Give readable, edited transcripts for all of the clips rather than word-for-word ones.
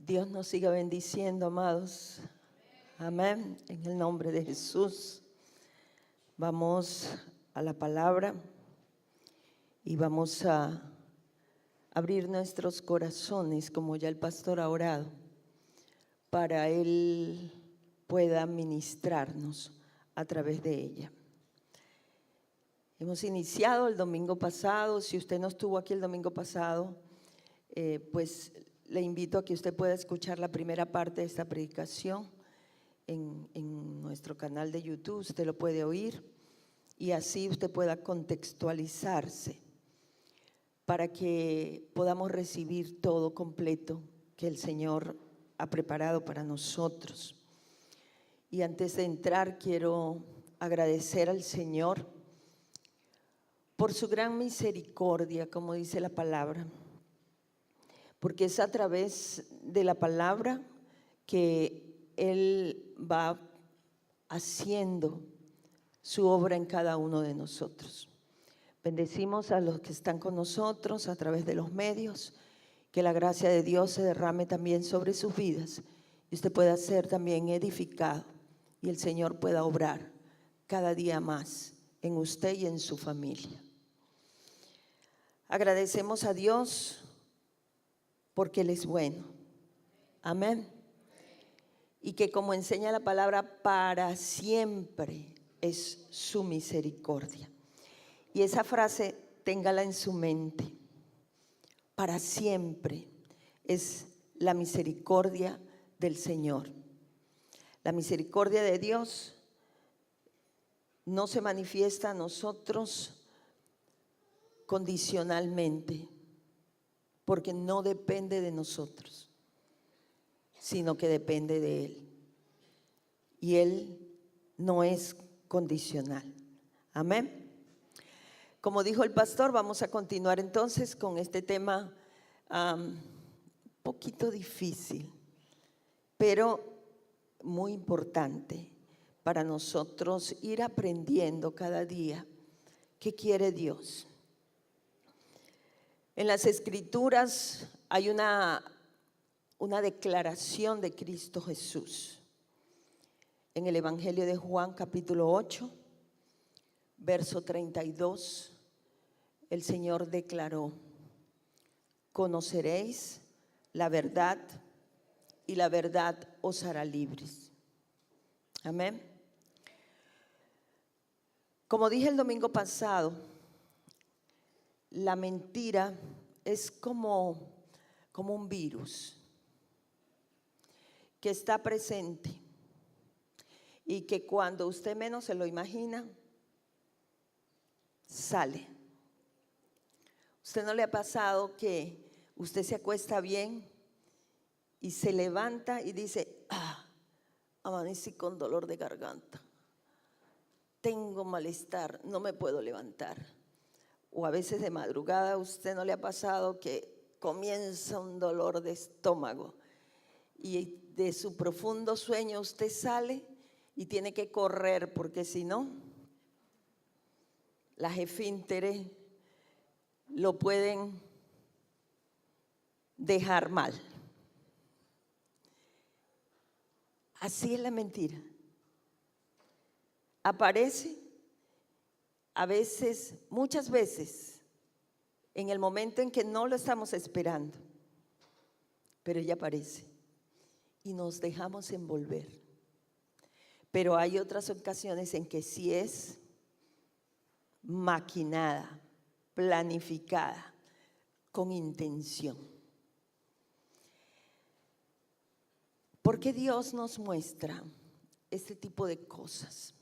Dios nos siga bendiciendo, amados. Amén. En el nombre de Jesús. Vamos a la palabra y vamos a abrir nuestros corazones, como ya el pastor ha orado, para Él pueda ministrarnos a través de ella. Hemos iniciado el domingo pasado. Si usted no estuvo aquí el domingo pasado, pues le invito a que usted pueda escuchar la primera parte de esta predicación en nuestro canal de YouTube. Usted lo puede oír y así usted pueda contextualizarse para que podamos recibir todo completo que el Señor ha preparado para nosotros. Y antes de entrar, quiero agradecer al Señor por su gran misericordia, como dice la palabra, porque es a través de la palabra que Él va haciendo su obra en cada uno de nosotros. Bendecimos a los que están con nosotros a través de los medios, que la gracia de Dios se derrame también sobre sus vidas y usted pueda ser también edificado y el Señor pueda obrar cada día más en usted y en su familia. Agradecemos a Dios porque Él es bueno. Amén. Y que, como enseña la palabra, para siempre es su misericordia. Y esa frase téngala en su mente. Para siempre es la misericordia del Señor. La misericordia de Dios no se manifiesta a nosotros condicionalmente, porque no depende de nosotros, sino que depende de Él. Y Él no es condicional. Amén. Como dijo el pastor, vamos a continuar entonces con este tema un poquito difícil, pero muy importante para nosotros ir aprendiendo cada día qué quiere Dios. En las Escrituras hay una declaración de Cristo Jesús. En el Evangelio de Juan, capítulo 8, verso 32, el Señor declaró: conoceréis la verdad y la verdad os hará libres. Amén. Como dije el domingo pasado, la mentira es como un virus que está presente y que cuando usted menos se lo imagina, sale. ¿Usted no le ha pasado que usted se acuesta bien y se levanta y dice: amanecí con dolor de garganta, tengo malestar, no me puedo levantar? O a veces de madrugada, ¿usted no le ha pasado que comienza un dolor de estómago y de su profundo sueño usted sale y tiene que correr, porque si no, las esfínteres lo pueden dejar mal? Así es la mentira. Aparece a veces, muchas veces, en el momento en que no lo estamos esperando, pero ella aparece y nos dejamos envolver. Pero hay otras ocasiones en que sí es maquinada, planificada, con intención. ¿Por qué Dios nos muestra este tipo de cosas?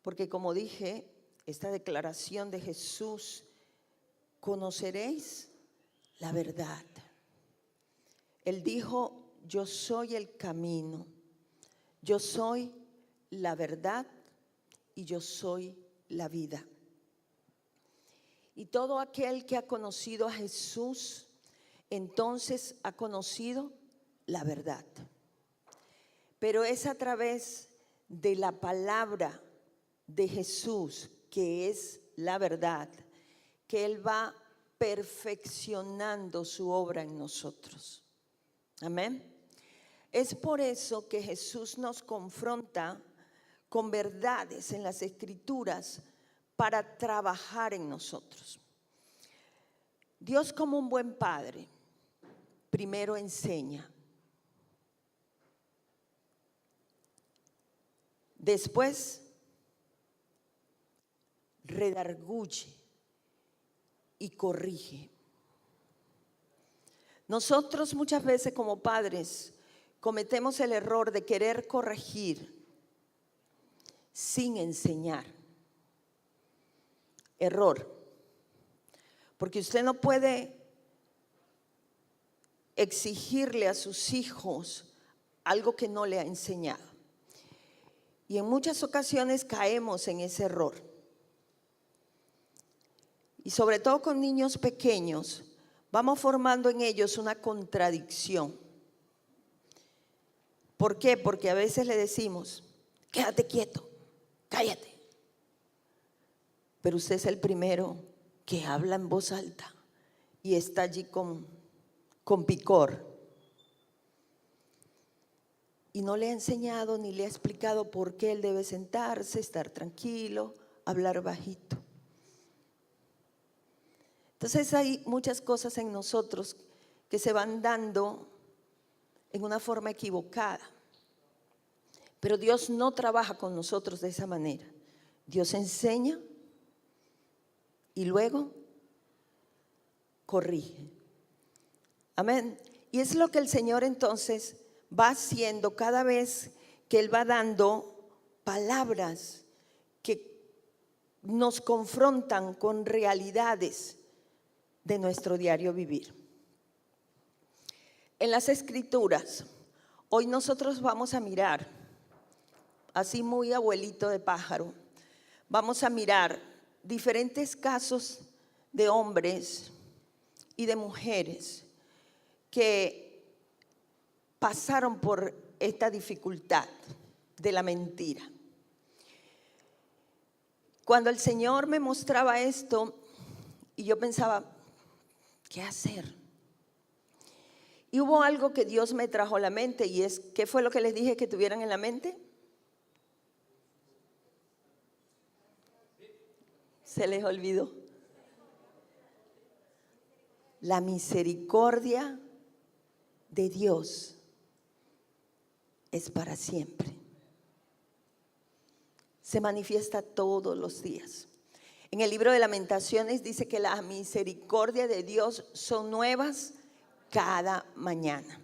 Porque, como dije, esta declaración de Jesús: conoceréis la verdad. Él dijo: yo soy el camino, yo soy la verdad y yo soy la vida. Y todo aquel que ha conocido a Jesús, entonces ha conocido la verdad. Pero es a través de la palabra de Jesús, que es la verdad, que Él va perfeccionando su obra en nosotros. Amén. Es por eso que Jesús nos confronta con verdades en las Escrituras para trabajar en nosotros. Dios, como un buen padre, primero enseña. Después redarguye y corrige. Nosotros muchas veces como padres cometemos el error de querer corregir sin enseñar. Error. Porque usted no puede exigirle a sus hijos algo que no le ha enseñado. Y en muchas ocasiones caemos en ese error. Y sobre todo con niños pequeños, vamos formando en ellos una contradicción. ¿Por qué? Porque a veces le decimos, quédate quieto, cállate. Pero usted es el primero que habla en voz alta y está allí con picor. Y no le ha enseñado ni le ha explicado por qué él debe sentarse, estar tranquilo, hablar bajito. Entonces hay muchas cosas en nosotros que se van dando en una forma equivocada. Pero Dios no trabaja con nosotros de esa manera. Dios enseña y luego corrige. Amén. Y es lo que el Señor entonces va haciendo cada vez que Él va dando palabras que nos confrontan con realidades de nuestro diario vivir. En las Escrituras, hoy nosotros vamos a mirar, así muy abuelito de pájaro, vamos a mirar diferentes casos de hombres y de mujeres que pasaron por esta dificultad de la mentira. Cuando el Señor me mostraba esto y yo pensaba, ¿qué hacer? Y hubo algo que Dios me trajo a la mente y es, ¿qué fue lo que les dije que tuvieran en la mente? Se les olvidó. La misericordia de Dios es para siempre. Se manifiesta todos los días. En el libro de Lamentaciones dice que las misericordias de Dios son nuevas cada mañana.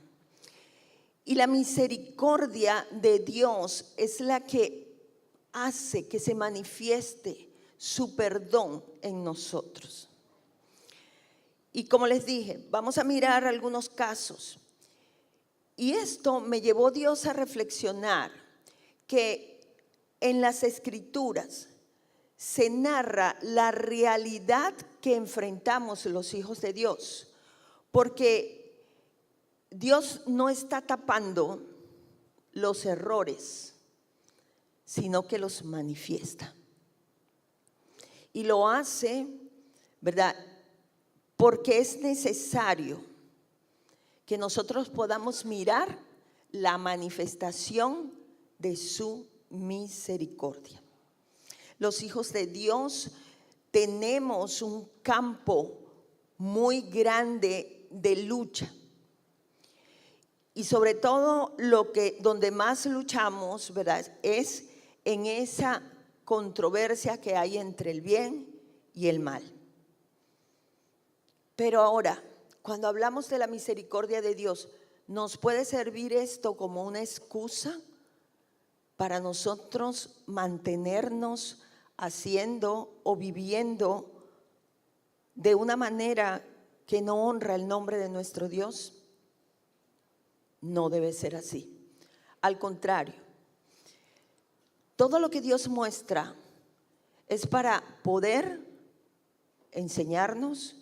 Y la misericordia de Dios es la que hace que se manifieste su perdón en nosotros. Y como les dije, vamos a mirar algunos casos. Y esto me llevó Dios a reflexionar que en las Escrituras se narra la realidad que enfrentamos los hijos de Dios, porque Dios no está tapando los errores, sino que los manifiesta. Y lo hace, ¿verdad? Porque es necesario que nosotros podamos mirar la manifestación de su misericordia. Los hijos de Dios tenemos un campo muy grande de lucha. Y sobre todo donde más luchamos, ¿verdad?, es en esa controversia que hay entre el bien y el mal. Pero ahora, cuando hablamos de la misericordia de Dios, ¿nos puede servir esto como una excusa para nosotros mantenernos haciendo o viviendo de una manera que no honra el nombre de nuestro Dios? No debe ser así. Al contrario, todo lo que Dios muestra es para poder enseñarnos,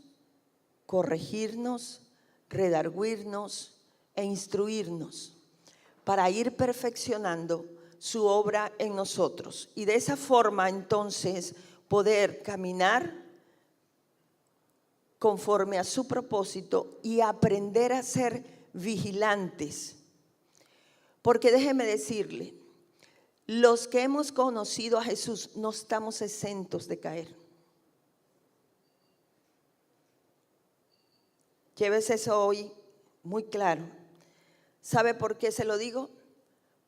corregirnos, redarguirnos e instruirnos para ir perfeccionando su obra en nosotros y de esa forma entonces poder caminar conforme a su propósito y aprender a ser vigilantes. Porque déjeme decirle, los que hemos conocido a Jesús no estamos exentos de caer. Llévese eso hoy muy claro. ¿Sabe por qué se lo digo?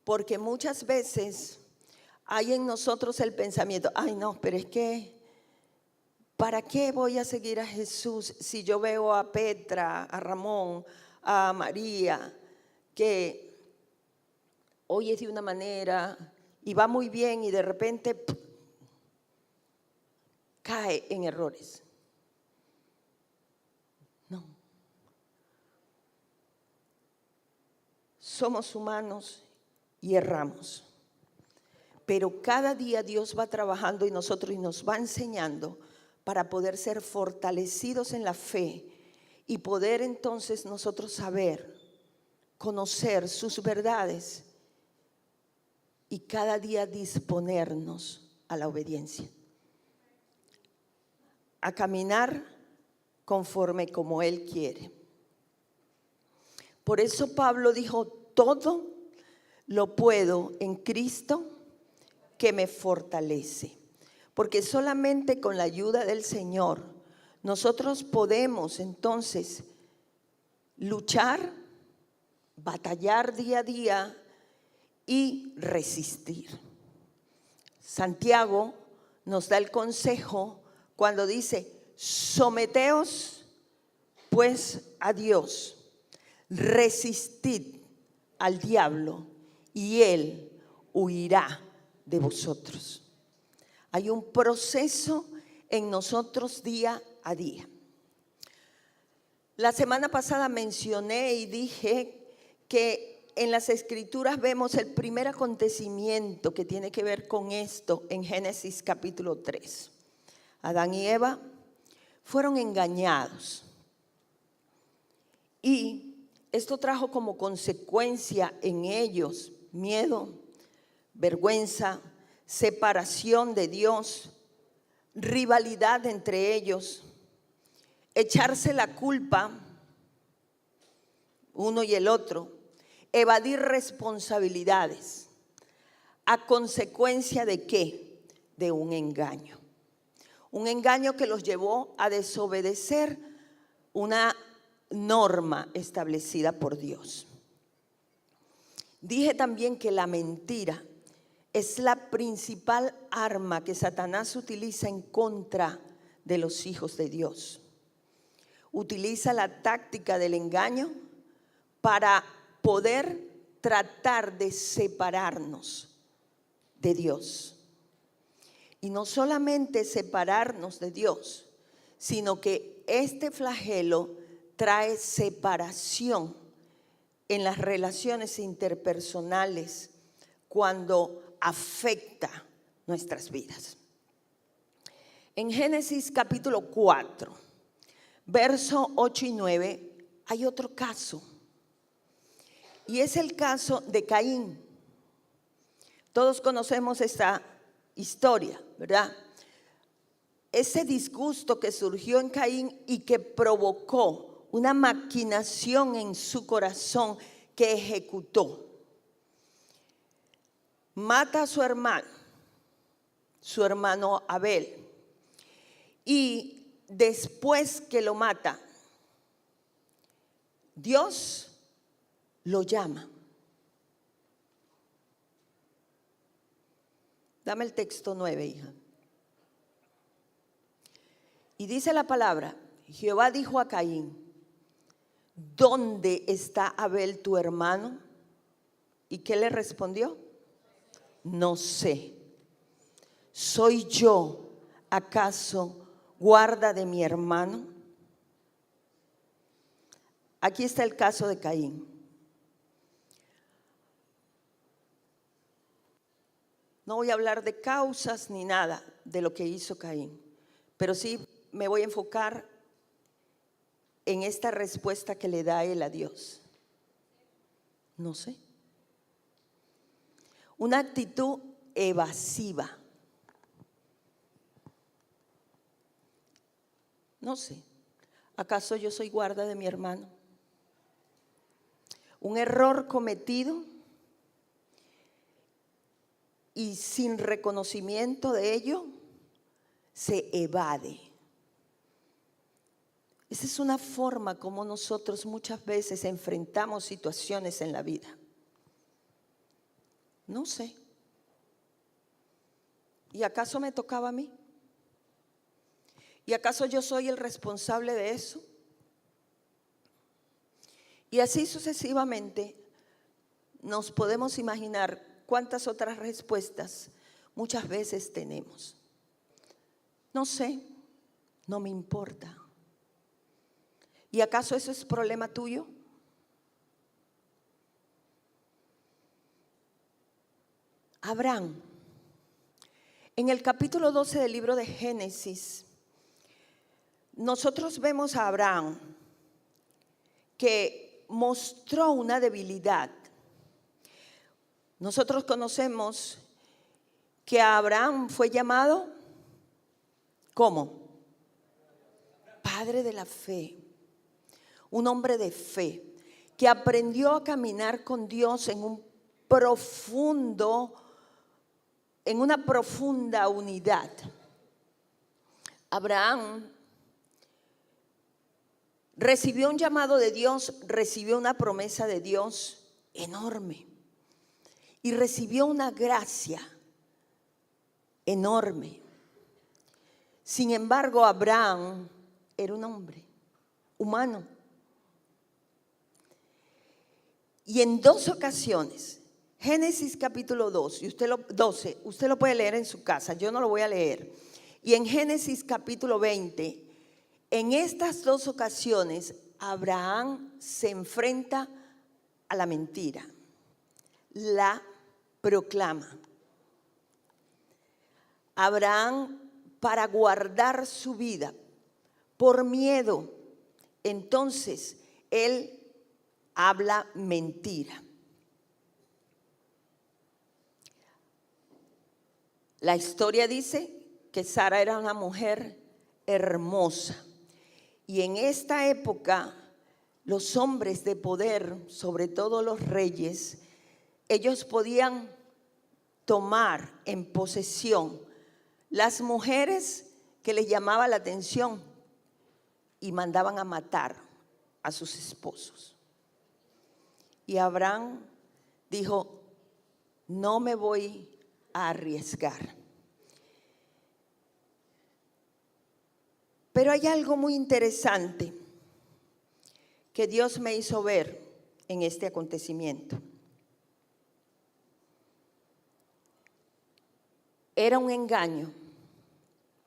Porque muchas veces hay en nosotros el pensamiento, ay no, pero es que, ¿para qué voy a seguir a Jesús si yo veo a Petra, a Ramón, a María, que hoy es de una manera y va muy bien y de repente cae en errores? No. Somos humanos y erramos. Pero cada día Dios va trabajando y nos va enseñando para poder ser fortalecidos en la fe y poder entonces nosotros saber, conocer sus verdades y cada día disponernos a la obediencia, a caminar conforme como Él quiere. Por eso Pablo dijo, todo lo puedo en Cristo que me fortalece. Porque solamente con la ayuda del Señor nosotros podemos entonces luchar, batallar día a día y resistir. Santiago nos da el consejo cuando dice, someteos pues a Dios, resistid al diablo y él huirá de vosotros. Hay un proceso en nosotros día a día. La semana pasada mencioné y dije que en las Escrituras vemos el primer acontecimiento que tiene que ver con esto en Génesis capítulo 3. Adán y Eva fueron engañados y esto trajo como consecuencia en ellos miedo, vergüenza, separación de Dios, rivalidad entre ellos, echarse la culpa uno y el otro, evadir responsabilidades. ¿A consecuencia de qué? De un engaño. Un engaño que los llevó a desobedecer una norma establecida por Dios. Dije también que la mentira es la principal arma que Satanás utiliza en contra de los hijos de Dios. Utiliza la táctica del engaño para poder tratar de separarnos de Dios. Y no solamente separarnos de Dios, sino que este flagelo trae separación en las relaciones interpersonales cuando afecta nuestras vidas. En Génesis capítulo 4, verso 8 y 9, hay otro caso. Y es el caso de Caín. Todos conocemos esta historia, ¿verdad? Ese disgusto que surgió en Caín y que provocó una maquinación en su corazón que ejecutó. Mata a su hermano Abel. Y después que lo mata, Dios lo llama. Dame el texto 9, hija. Y dice la palabra, Jehová dijo a Caín, ¿dónde está Abel tu hermano? ¿Y qué le respondió? No sé. ¿Soy yo acaso guarda de mi hermano? Aquí está el caso de Caín. No voy a hablar de causas ni nada de lo que hizo Caín, pero sí me voy a enfocar en esta respuesta que le da él a Dios. No sé. Una actitud evasiva. No sé. ¿Acaso yo soy guarda de mi hermano? un error cometido y sin reconocimiento de ello se evade. Esa es una forma como nosotros muchas veces enfrentamos situaciones en la vida. No sé. ¿Y acaso me tocaba a mí? ¿Y acaso yo soy el responsable de eso? Y así sucesivamente nos podemos imaginar cuántas otras respuestas muchas veces tenemos. No sé, no me importa. ¿Y acaso eso es problema tuyo? Abraham, en el capítulo 12 del libro de Génesis, nosotros vemos a Abraham que mostró una debilidad. Nosotros conocemos que Abraham fue llamado, ¿cómo? Padre de la fe, un hombre de fe, que aprendió a caminar con Dios en una profunda unidad. Abraham recibió un llamado de Dios, recibió una promesa de Dios enorme y recibió una gracia enorme. Sin embargo, Abraham era un hombre humano. Y en dos ocasiones, Génesis capítulo 2, usted lo puede leer en su casa, yo no lo voy a leer. Y en Génesis capítulo 20, en estas dos ocasiones, Abraham se enfrenta a la mentira, la proclama. Abraham, para guardar su vida, por miedo, entonces él habla mentira. La historia dice que Sara era una mujer hermosa. Y en esta época, los hombres de poder, sobre todo los reyes, ellos podían tomar en posesión las mujeres que les llamaba la atención y mandaban a matar a sus esposos. Y Abraham dijo, no me voy a arriesgar. Pero hay algo muy interesante que Dios me hizo ver en este acontecimiento. Era un engaño.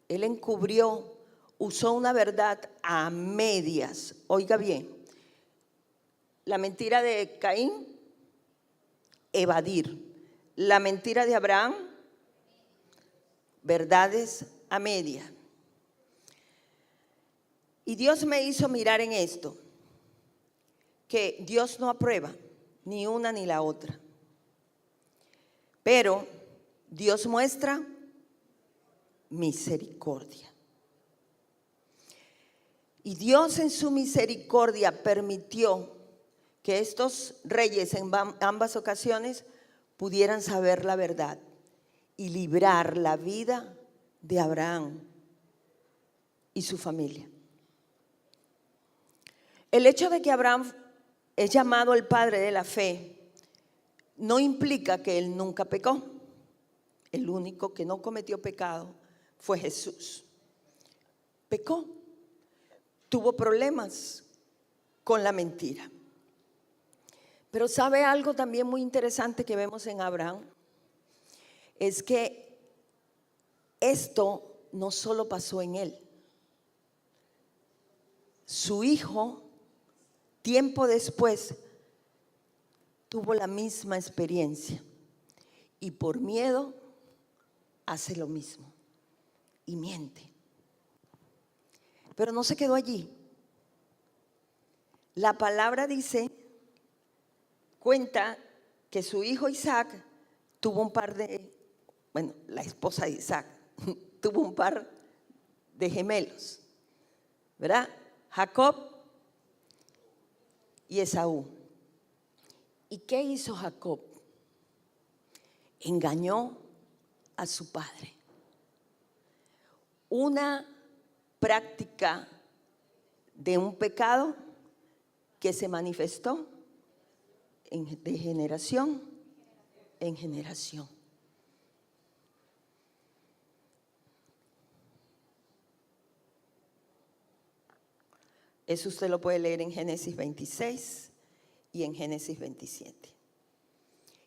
Él encubrió, usó una verdad a medias. Oiga bien, la mentira de Caín, evadir. La mentira de Abraham, verdades a medias. Y Dios me hizo mirar en esto, que Dios no aprueba ni una ni la otra. Pero Dios muestra misericordia. Y Dios en su misericordia permitió que estos reyes en ambas ocasiones pudieran saber la verdad y librar la vida de Abraham y su familia. El hecho de que Abraham es llamado el padre de la fe no implica que él nunca pecó. El único que no cometió pecado fue Jesús. Pecó, tuvo problemas con la mentira. Pero ¿sabe algo también muy interesante que vemos en Abraham? Es que esto no solo pasó en él. Su hijo, tiempo después, tuvo la misma experiencia y por miedo hace lo mismo y miente. Pero no se quedó allí. La palabra cuenta que su hijo Isaac tuvo la esposa de Isaac tuvo un par de gemelos, ¿verdad? Jacob y Esaú. ¿Y qué hizo Jacob? Engañó a su padre. Una práctica de un pecado que se manifestó de generación en generación. Eso usted lo puede leer en Génesis 26 y en Génesis 27.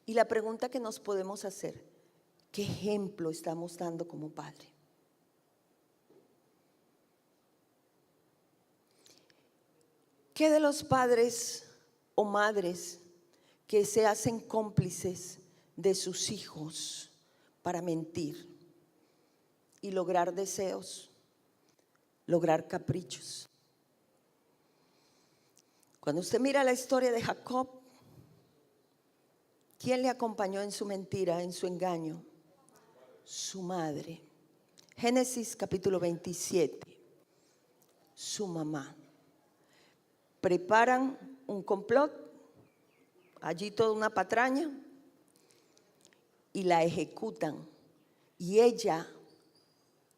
Y la pregunta que nos podemos hacer, ¿qué ejemplo estamos dando como padre? ¿Qué de los padres o madres que se hacen cómplices de sus hijos para mentir y lograr deseos, lograr caprichos? Cuando usted mira la historia de Jacob, ¿quién le acompañó en su mentira, en su engaño? Su madre. Génesis capítulo 27, su mamá. Preparan un complot, allí toda una patraña, y la ejecutan. Y ella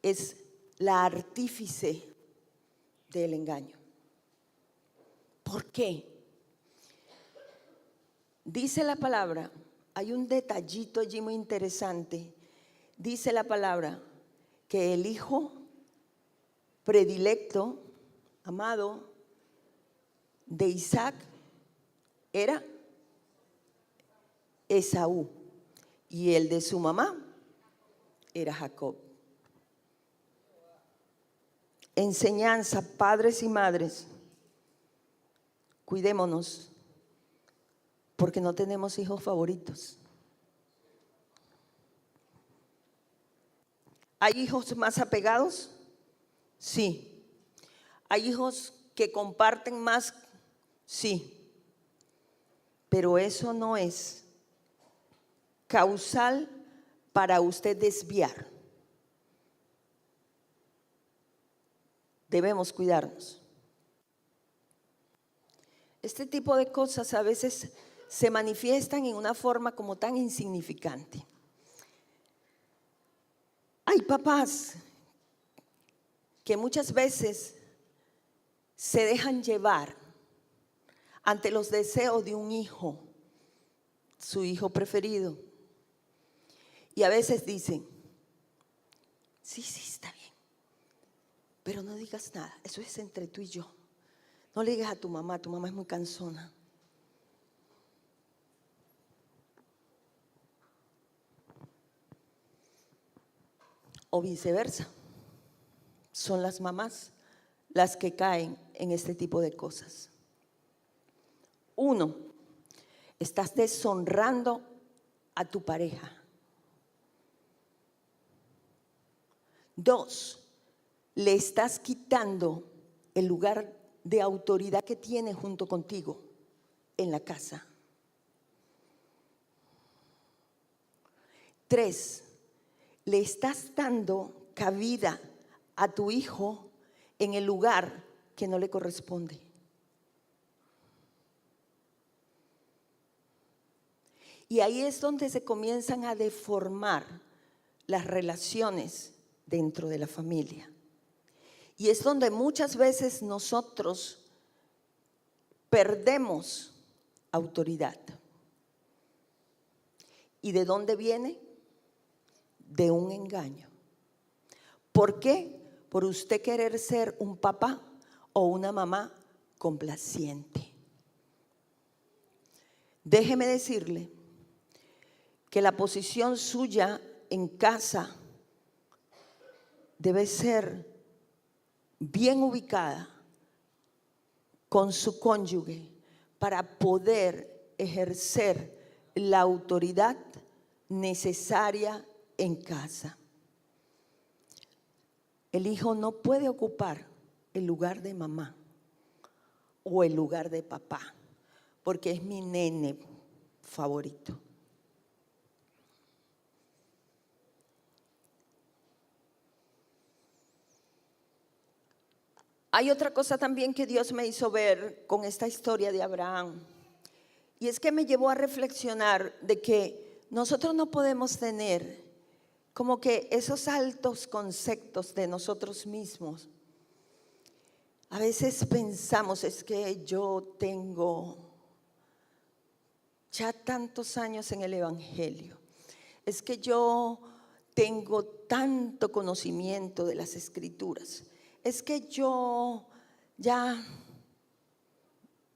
es la artífice del engaño. ¿Por qué? Dice la palabra, hay un detallito allí muy interesante. Dice la palabra que el hijo predilecto, amado, de Isaac era Esaú y el de su mamá era Jacob. Enseñanza, padres y madres, cuidémonos porque no tenemos hijos favoritos. ¿Hay hijos más apegados? Sí. ¿Hay hijos que comparten más? Sí. Pero eso no es causal para usted desviar. Debemos cuidarnos. Este tipo de cosas a veces se manifiestan en una forma como tan insignificante. Hay papás que muchas veces se dejan llevar ante los deseos de un hijo, su hijo preferido. Y a veces dicen, sí, está bien, pero no digas nada, eso es entre tú y yo. No le digas a tu mamá es muy cansona. O viceversa, son las mamás las que caen en este tipo de cosas. 1, estás deshonrando a tu pareja. 2, le estás quitando el lugar de autoridad que tiene junto contigo en la casa. 3, le estás dando cabida a tu hijo en el lugar que no le corresponde. Y ahí es donde se comienzan a deformar las relaciones dentro de la familia. Y es donde muchas veces nosotros perdemos autoridad. ¿Y de dónde viene? De un engaño. ¿Por qué? Por usted querer ser un papá o una mamá complaciente. Déjeme decirle que la posición suya en casa debe ser bien ubicada con su cónyuge para poder ejercer la autoridad necesaria en casa. El hijo no puede ocupar el lugar de mamá o el lugar de papá, porque es mi nene favorito. Hay otra cosa también que Dios me hizo ver con esta historia de Abraham, Y es que me llevó a reflexionar de que nosotros no podemos tener como que esos altos conceptos de nosotros mismos. A veces pensamos, es que yo tengo ya tantos años en el Evangelio, es que yo tengo tanto conocimiento de las Escrituras, es que yo ya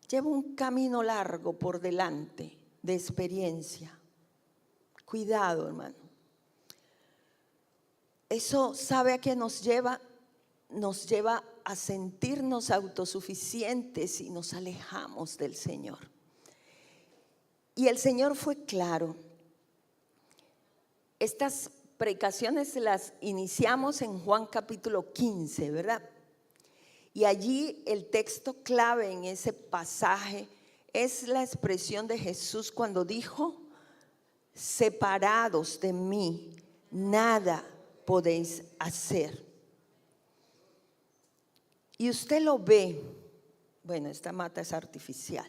llevo un camino largo por delante de experiencia. Cuidado, hermano. Eso, ¿sabe a qué nos lleva? Nos lleva a sentirnos autosuficientes y nos alejamos del Señor. Y el Señor fue claro. Estas predicaciones las iniciamos en Juan capítulo 15, ¿verdad? Y allí el texto clave en ese pasaje es la expresión de Jesús cuando dijo: separados de mí, nada podéis hacer. Y usted lo ve, bueno, esta mata es artificial,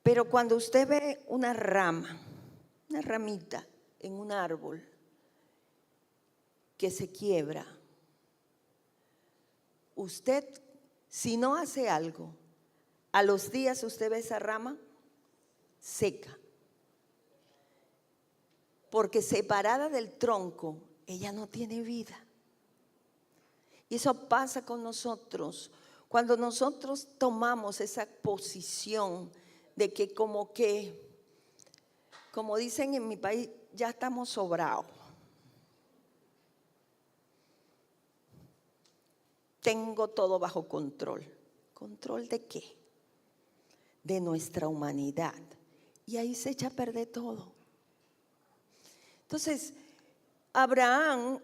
pero cuando usted ve una rama, una ramita en un árbol que se quiebra, usted, si no hace algo, a los días usted ve esa rama seca, porque separada del tronco, ella no tiene vida. Y eso pasa con nosotros, cuando nosotros tomamos esa posición de que como dicen en mi país, ya estamos sobrados. Tengo todo bajo control. ¿Control de qué? De nuestra humanidad. Y ahí se echa a perder todo. Entonces, Abraham,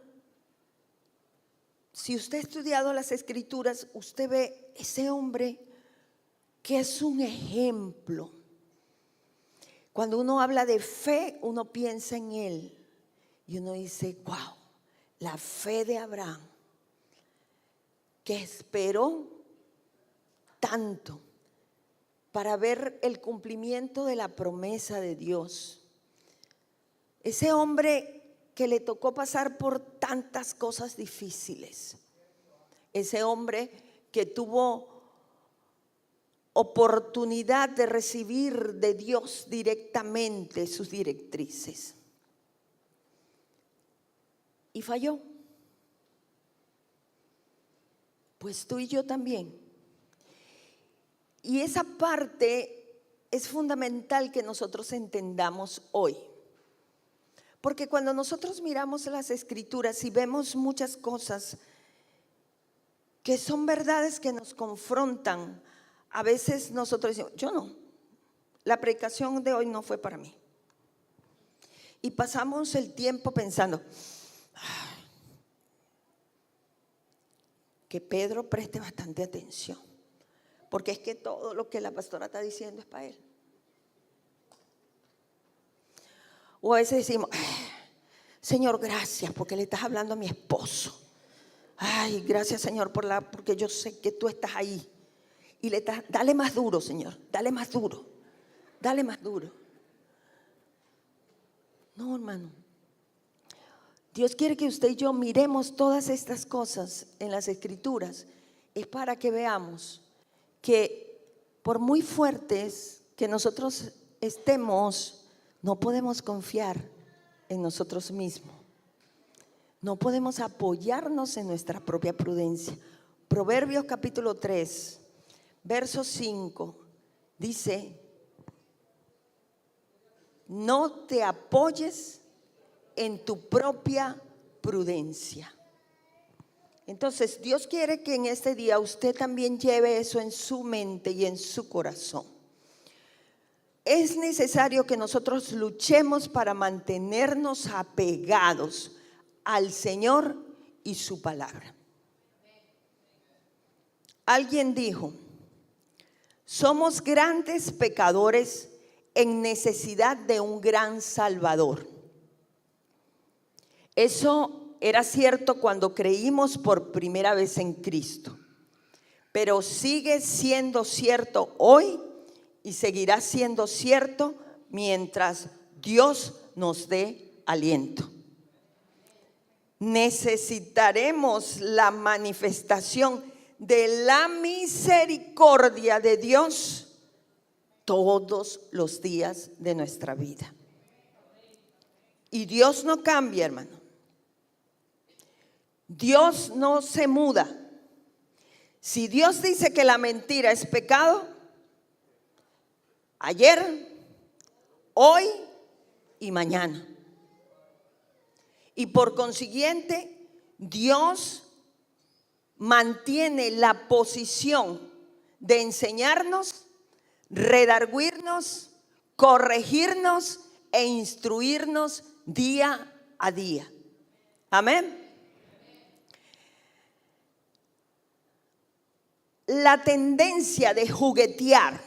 si usted ha estudiado las Escrituras, usted ve ese hombre que es un ejemplo. Cuando uno habla de fe, uno piensa en él y uno dice: wow, la fe de Abraham, que esperó tanto para ver el cumplimiento de la promesa de Dios. Ese hombre que le tocó pasar por tantas cosas difíciles. Ese hombre que tuvo oportunidad de recibir de Dios directamente sus directrices. Y falló. Pues tú y yo también. Y esa parte es fundamental que nosotros entendamos hoy. Porque cuando nosotros miramos las Escrituras y vemos muchas cosas que son verdades que nos confrontan, a veces nosotros decimos: yo no, la predicación de hoy no fue para mí. Y pasamos el tiempo pensando: que Pedro preste bastante atención, porque es que todo lo que la pastora está diciendo es para él. O a veces decimos: Señor, gracias porque le estás hablando a mi esposo. Ay, gracias, Señor, porque yo sé que tú estás ahí. Y dale más duro, Señor, dale más duro, dale más duro. No, hermano. Dios quiere que usted y yo miremos todas estas cosas en las Escrituras. Es para que veamos que por muy fuertes que nosotros estemos, no podemos confiar en nosotros mismos. No podemos apoyarnos en nuestra propia prudencia. Proverbios capítulo 3, verso 5, dice: no te apoyes en tu propia prudencia. Entonces, Dios quiere que en este día usted también lleve eso en su mente y en su corazón. Es necesario que nosotros luchemos para mantenernos apegados al Señor y su palabra. Alguien dijo: somos grandes pecadores en necesidad de un gran Salvador. Eso era cierto cuando creímos por primera vez en Cristo, pero sigue siendo cierto hoy y seguirá siendo cierto mientras Dios nos dé aliento. Necesitaremos la manifestación de la misericordia de Dios todos los días de nuestra vida. Y Dios no cambia, hermano. Dios no se muda. Si Dios dice que la mentira es pecado, ayer, hoy y mañana. Y por consiguiente, Dios mantiene la posición de enseñarnos, redarguirnos, corregirnos e instruirnos día a día. Amén. La tendencia de juguetear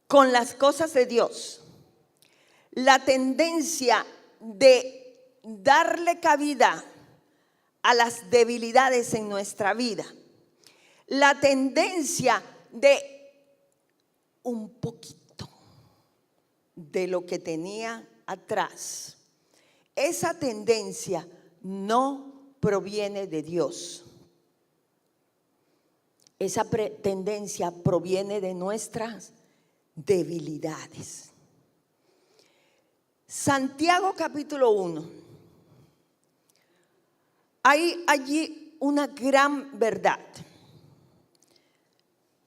con las cosas de Dios, la tendencia de darle cabida a las debilidades en nuestra vida, la tendencia de un poquito de lo que tenía atrás, esa tendencia no proviene de Dios. Esa tendencia proviene de nuestras debilidades. Santiago capítulo 1. Hay allí una gran verdad.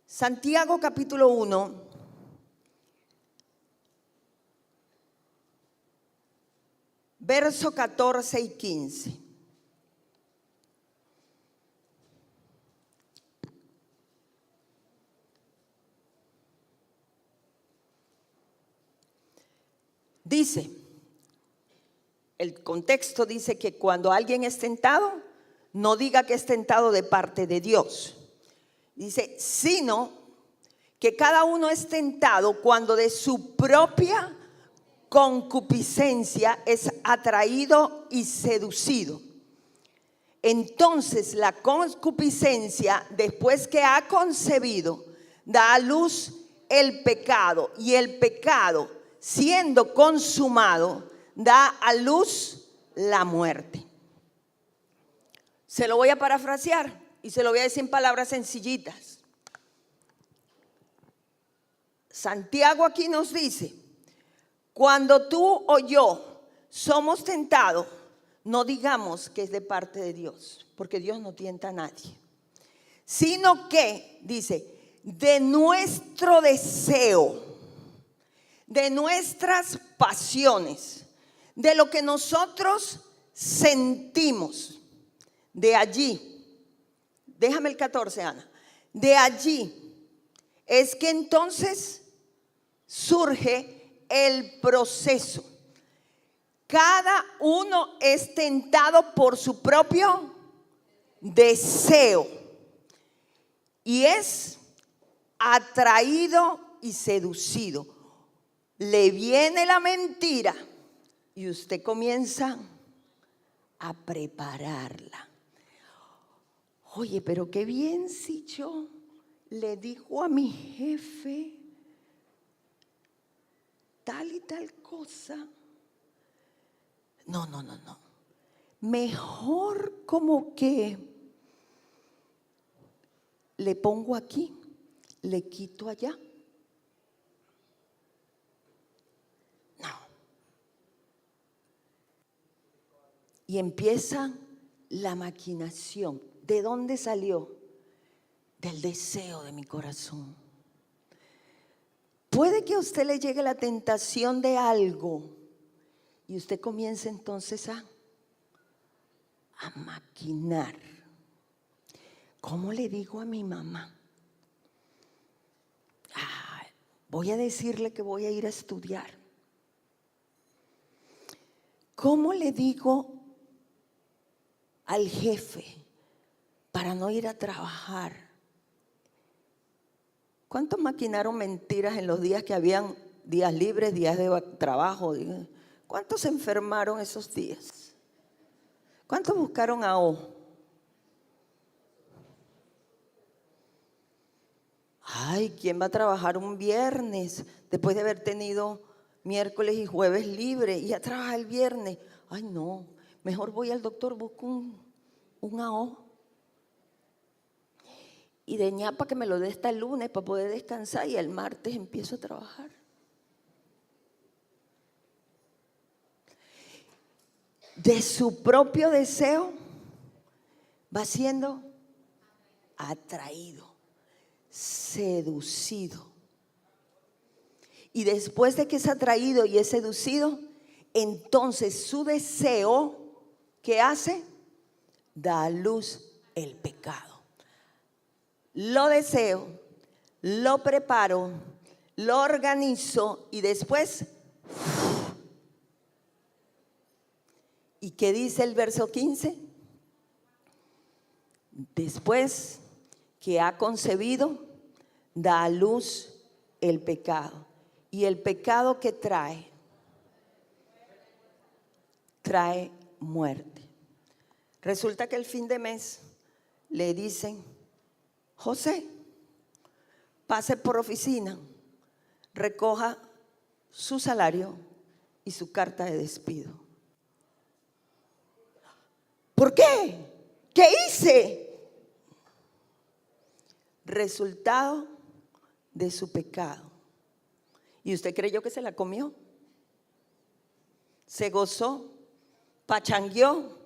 Santiago capítulo 1, verso 14 y 15. Dice, el contexto dice que cuando alguien es tentado, no diga que es tentado de parte de Dios. Dice, sino que cada uno es tentado cuando de su propia concupiscencia es atraído y seducido. Entonces la concupiscencia, después que ha concebido, da a luz el pecado, y el pecado, siendo consumado, da a luz la muerte. Se lo voy a parafrasear y se lo voy a decir en palabras sencillitas. Santiago aquí nos dice, cuando tú o yo somos tentados, no digamos que es de parte de Dios, porque Dios no tienta a nadie, sino que, dice, de nuestro deseo, de nuestras pasiones, de lo que nosotros sentimos, de allí, déjame el 14, Ana, de allí es que entonces surge el proceso. Cada uno es tentado por su propio deseo y es atraído y seducido. Le viene la mentira y usted comienza a prepararla. Oye, pero qué bien si yo le digo a mi jefe tal y tal cosa. No. Mejor como que le pongo aquí, le quito allá. Y empieza la maquinación. ¿De dónde salió? Del deseo de mi corazón. Puede que a usted le llegue la tentación de algo y usted comience entonces a maquinar. ¿Cómo le digo a mi mamá? Voy a decirle que voy a ir a estudiar. ¿Cómo le digo al jefe para no ir a trabajar? ¿Cuántos maquinaron mentiras en los días que habían días libres, días de trabajo? ¿Cuántos se enfermaron esos días? ¿Cuántos buscaron AO? Ay, ¿quién va a trabajar un viernes después de haber tenido miércoles y jueves libre y a trabajar el viernes? Ay, no, mejor voy al doctor, busco un AO. Y de ñapa que me lo dé hasta el lunes para poder descansar y el martes empiezo a trabajar. De su propio deseo va siendo atraído, seducido. Y después de que es atraído y es seducido, entonces su deseo, ¿qué hace? Da a luz el pecado. Lo deseo, lo preparo, lo organizo y después… ¿Y qué dice el verso 15? Después que ha concebido, da a luz el pecado. ¿Y el pecado que trae? Trae muerte. Resulta que el fin de mes le dicen: José, pase por oficina, recoja su salario y su carta de despido. ¿Por qué? ¿Qué hice? Resultado de su pecado. ¿Y usted creyó que se la comió? Se gozó, pachangueó,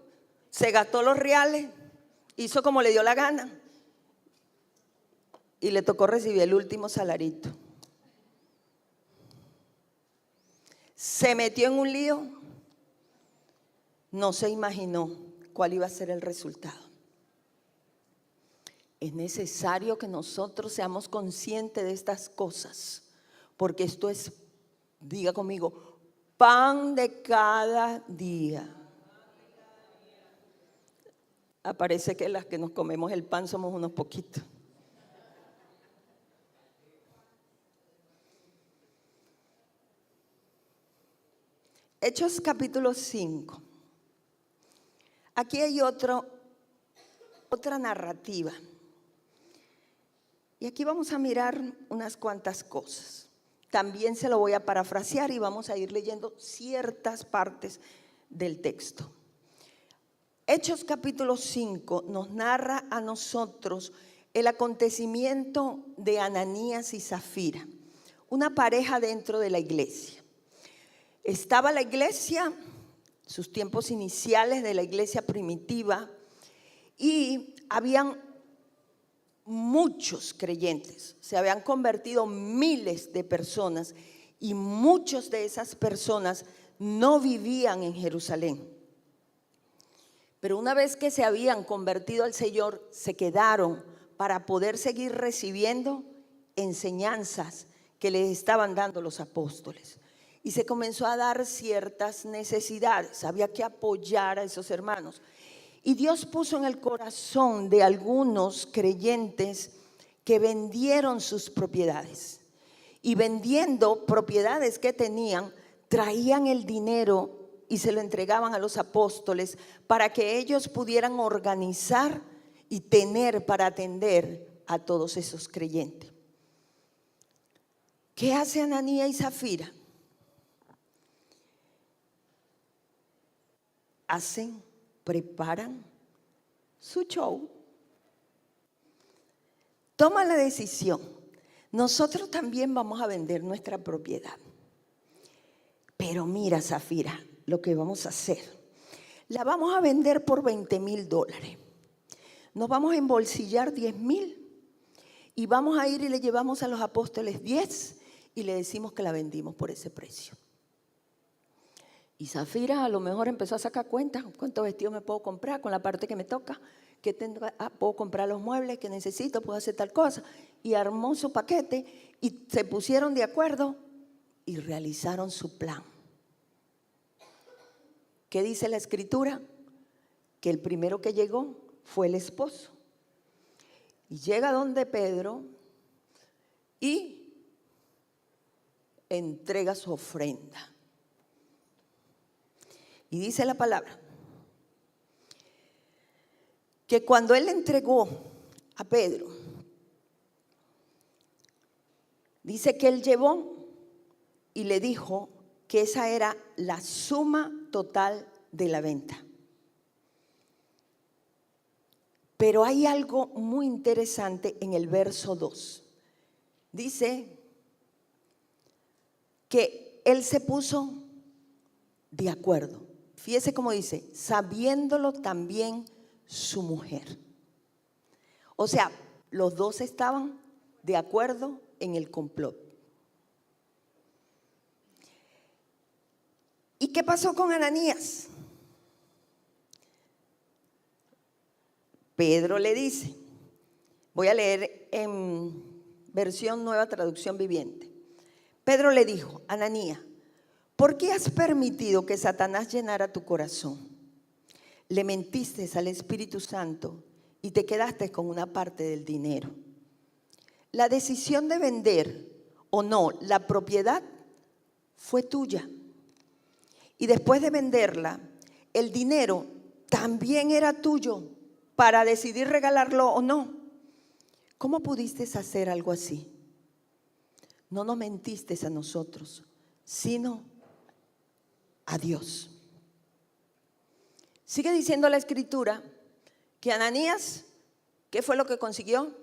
se gastó los reales, hizo como le dio la gana y le tocó recibir el último salarito. Se metió en un lío, no se imaginó cuál iba a ser el resultado. Es necesario que nosotros seamos conscientes de estas cosas, porque esto es, diga conmigo, pan de cada día. Parece que las que nos comemos el pan somos unos poquitos. Hechos capítulo 5. Aquí hay otra narrativa. Y aquí vamos a mirar unas cuantas cosas. También se lo voy a parafrasear y vamos a ir leyendo ciertas partes del texto. Hechos capítulo 5 nos narra a nosotros el acontecimiento de Ananías y Zafira, una pareja dentro de la iglesia. Estaba la iglesia, sus tiempos iniciales de la iglesia primitiva, y habían muchos creyentes, se habían convertido miles de personas y muchas de esas personas no vivían en Jerusalén. Pero una vez que se habían convertido al Señor, se quedaron para poder seguir recibiendo enseñanzas que les estaban dando los apóstoles. Y se comenzó a dar ciertas necesidades, había que apoyar a esos hermanos. Y Dios puso en el corazón de algunos creyentes que vendieron sus propiedades. Y vendiendo propiedades que tenían, traían el dinero y se lo entregaban a los apóstoles para que ellos pudieran organizar y tener para atender a todos esos creyentes. ¿Qué hace Ananías y Zafira? Preparan su show, toman la decisión: nosotros también vamos a vender nuestra propiedad. Pero mira, Zafira, lo que vamos a hacer, la vamos a vender por $20,000. Nos vamos a embolsillar 10,000 y vamos a ir y le llevamos a los apóstoles 10 y le decimos que la vendimos por ese precio. Y Zafira a lo mejor empezó a sacar cuentas: ¿cuántos vestidos me puedo comprar con la parte que me toca? ¿Qué tengo? Puedo comprar los muebles que necesito, puedo hacer tal cosa. Y armó su paquete y se pusieron de acuerdo y realizaron su plan. ¿Qué dice la escritura? Que el primero que llegó fue el esposo. Y llega donde Pedro y entrega su ofrenda. Y dice la palabra que cuando él le entregó a Pedro Dice que él llevó y le dijo que esa era la suma total de la venta. Pero hay algo muy interesante en el verso 2. Dice que él se puso de acuerdo. Fíjese cómo dice, sabiéndolo también su mujer. O sea, los dos estaban de acuerdo en el complot. ¿Y qué pasó con Ananías? Pedro le dice, voy a leer en versión Nueva Traducción Viviente. Pedro le dijo, Ananías, ¿por qué has permitido que Satanás llenara tu corazón? Le mentiste al Espíritu Santo y te quedaste con una parte del dinero. La decisión de vender o no la propiedad fue tuya. Y después de venderla, el dinero también era tuyo para decidir regalarlo o no. ¿Cómo pudiste hacer algo así? No nos mentiste a nosotros, sino a Dios. Sigue diciendo la Escritura que Ananías, ¿qué fue lo que consiguió?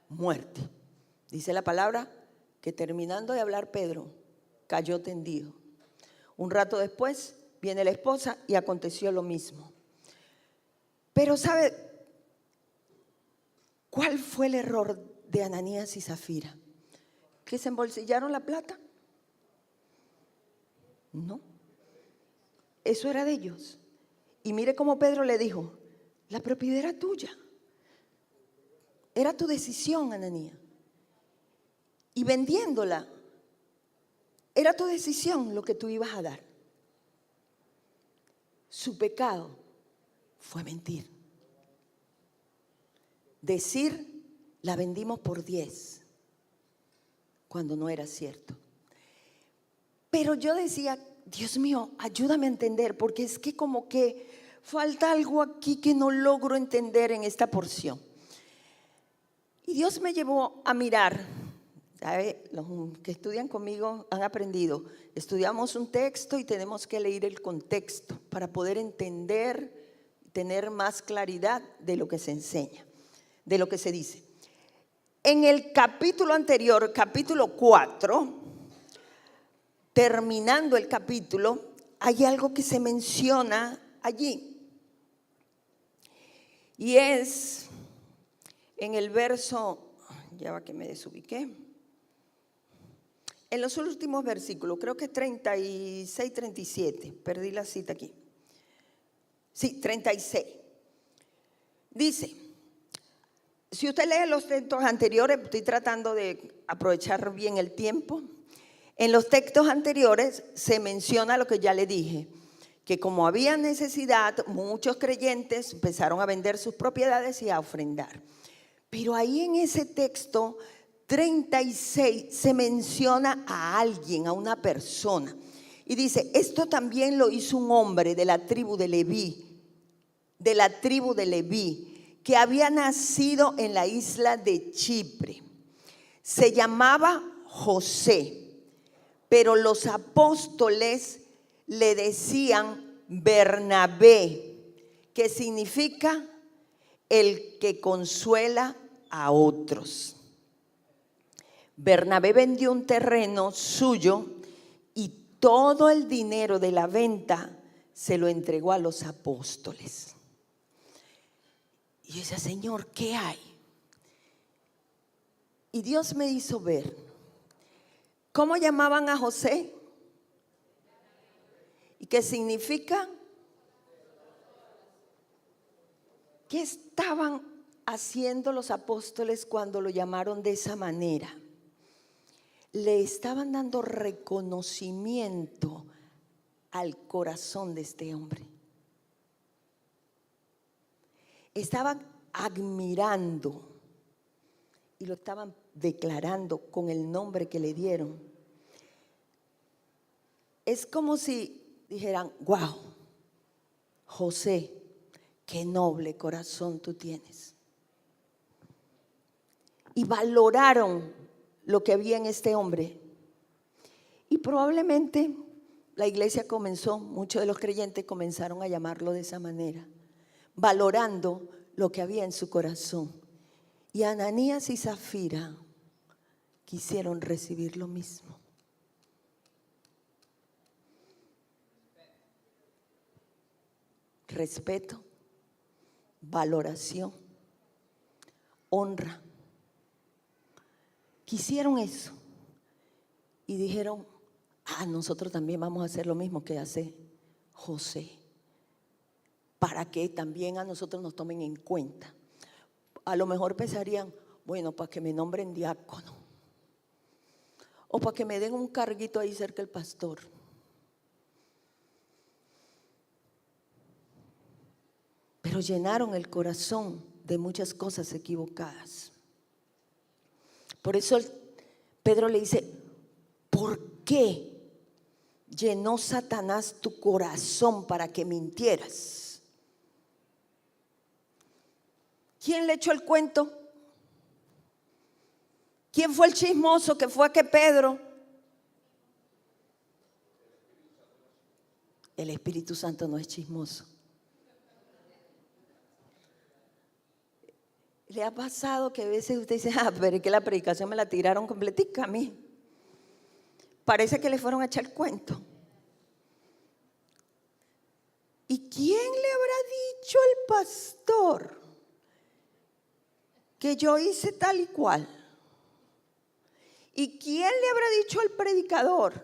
Muerte. Dice la palabra que terminando de hablar Pedro, cayó tendido. Un rato después viene la esposa y aconteció lo mismo. Pero ¿sabe cuál fue el error de Ananías y Zafira? ¿Que se embolsillaron la plata? No. Eso era de ellos. Y mire cómo Pedro le dijo, la propiedad era tuya. Era tu decisión, Ananías. Y vendiéndola, era tu decisión lo que tú ibas a dar. Su pecado fue mentir. Decir, la vendimos por 10, cuando no era cierto. Pero yo decía, Dios mío, ayúdame a entender, porque es que como que falta algo aquí que no logro entender en esta porción. Y Dios me llevó a mirar, ¿sabe? Los que estudian conmigo han aprendido. Estudiamos un texto y tenemos que leer el contexto para poder entender, tener más claridad de lo que se enseña, de lo que se dice. En el capítulo anterior, capítulo 4, terminando el capítulo, hay algo que se menciona allí. Y es en el verso, ya va que me desubiqué, en los últimos versículos, creo que 36, 37, perdí la cita aquí. Sí, 36. Dice, si usted lee los textos anteriores, estoy tratando de aprovechar bien el tiempo. En los textos anteriores se menciona lo que ya le dije, que como había necesidad, muchos creyentes empezaron a vender sus propiedades y a ofrendar. Pero ahí en ese texto 36 se menciona a alguien, a una persona. Y dice, esto también lo hizo un hombre de la tribu de Leví, que había nacido en la isla de Chipre. Se llamaba José, pero los apóstoles le decían Bernabé, que significa el que consuela a otros. Bernabé vendió un terreno suyo y todo el dinero de la venta se lo entregó a los apóstoles. Y yo decía, Señor, ¿qué hay? Y Dios me hizo ver. ¿Cómo llamaban a José? ¿Y qué significa? ¿Qué estaban haciendo los apóstoles cuando lo llamaron de esa manera? Le estaban dando reconocimiento al corazón de este hombre. Estaban admirando y lo estaban declarando con el nombre que le dieron. Es como si dijeran, wow, José, qué noble corazón tú tienes. Y valoraron lo que había en este hombre. Y probablemente la iglesia comenzó, muchos de los creyentes comenzaron a llamarlo de esa manera, valorando lo que había en su corazón. Y Ananías y Zafira quisieron recibir lo mismo. Respeto, valoración, honra. Quisieron eso y dijeron, nosotros también vamos a hacer lo mismo que hace José, para que también a nosotros nos tomen en cuenta. A lo mejor pensarían, bueno, para que me nombren diácono, o para que me den un carguito ahí cerca del pastor. Pero llenaron el corazón de muchas cosas equivocadas. Por eso Pedro le dice, ¿por qué llenó Satanás tu corazón para que mintieras? ¿Quién le echó el cuento? ¿Quién fue el chismoso que fue a que Pedro? El Espíritu Santo no es chismoso. ¿Le ha pasado que a veces usted dice, pero es que la predicación me la tiraron completica a mí? Parece que le fueron a echar el cuento. ¿Y quién le habrá dicho al pastor que yo hice tal y cual? ¿Y quién le habrá dicho al predicador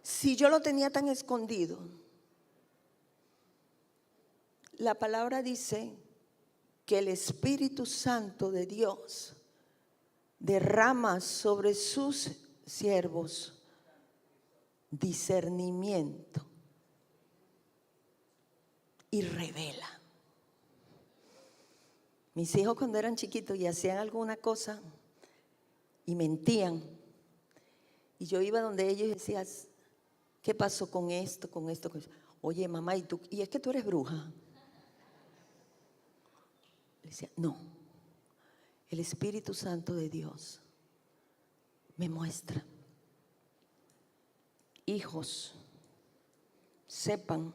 si yo lo tenía tan escondido? La palabra dice que el Espíritu Santo de Dios derrama sobre sus siervos discernimiento y revela. Mis hijos cuando eran chiquitos y hacían alguna cosa y mentían, y yo iba donde ellos y decía, ¿qué pasó con esto, con esto, con esto? Oye, mamá, ¿y es que tú eres bruja? Le decía, no, el Espíritu Santo de Dios me muestra. Hijos, sepan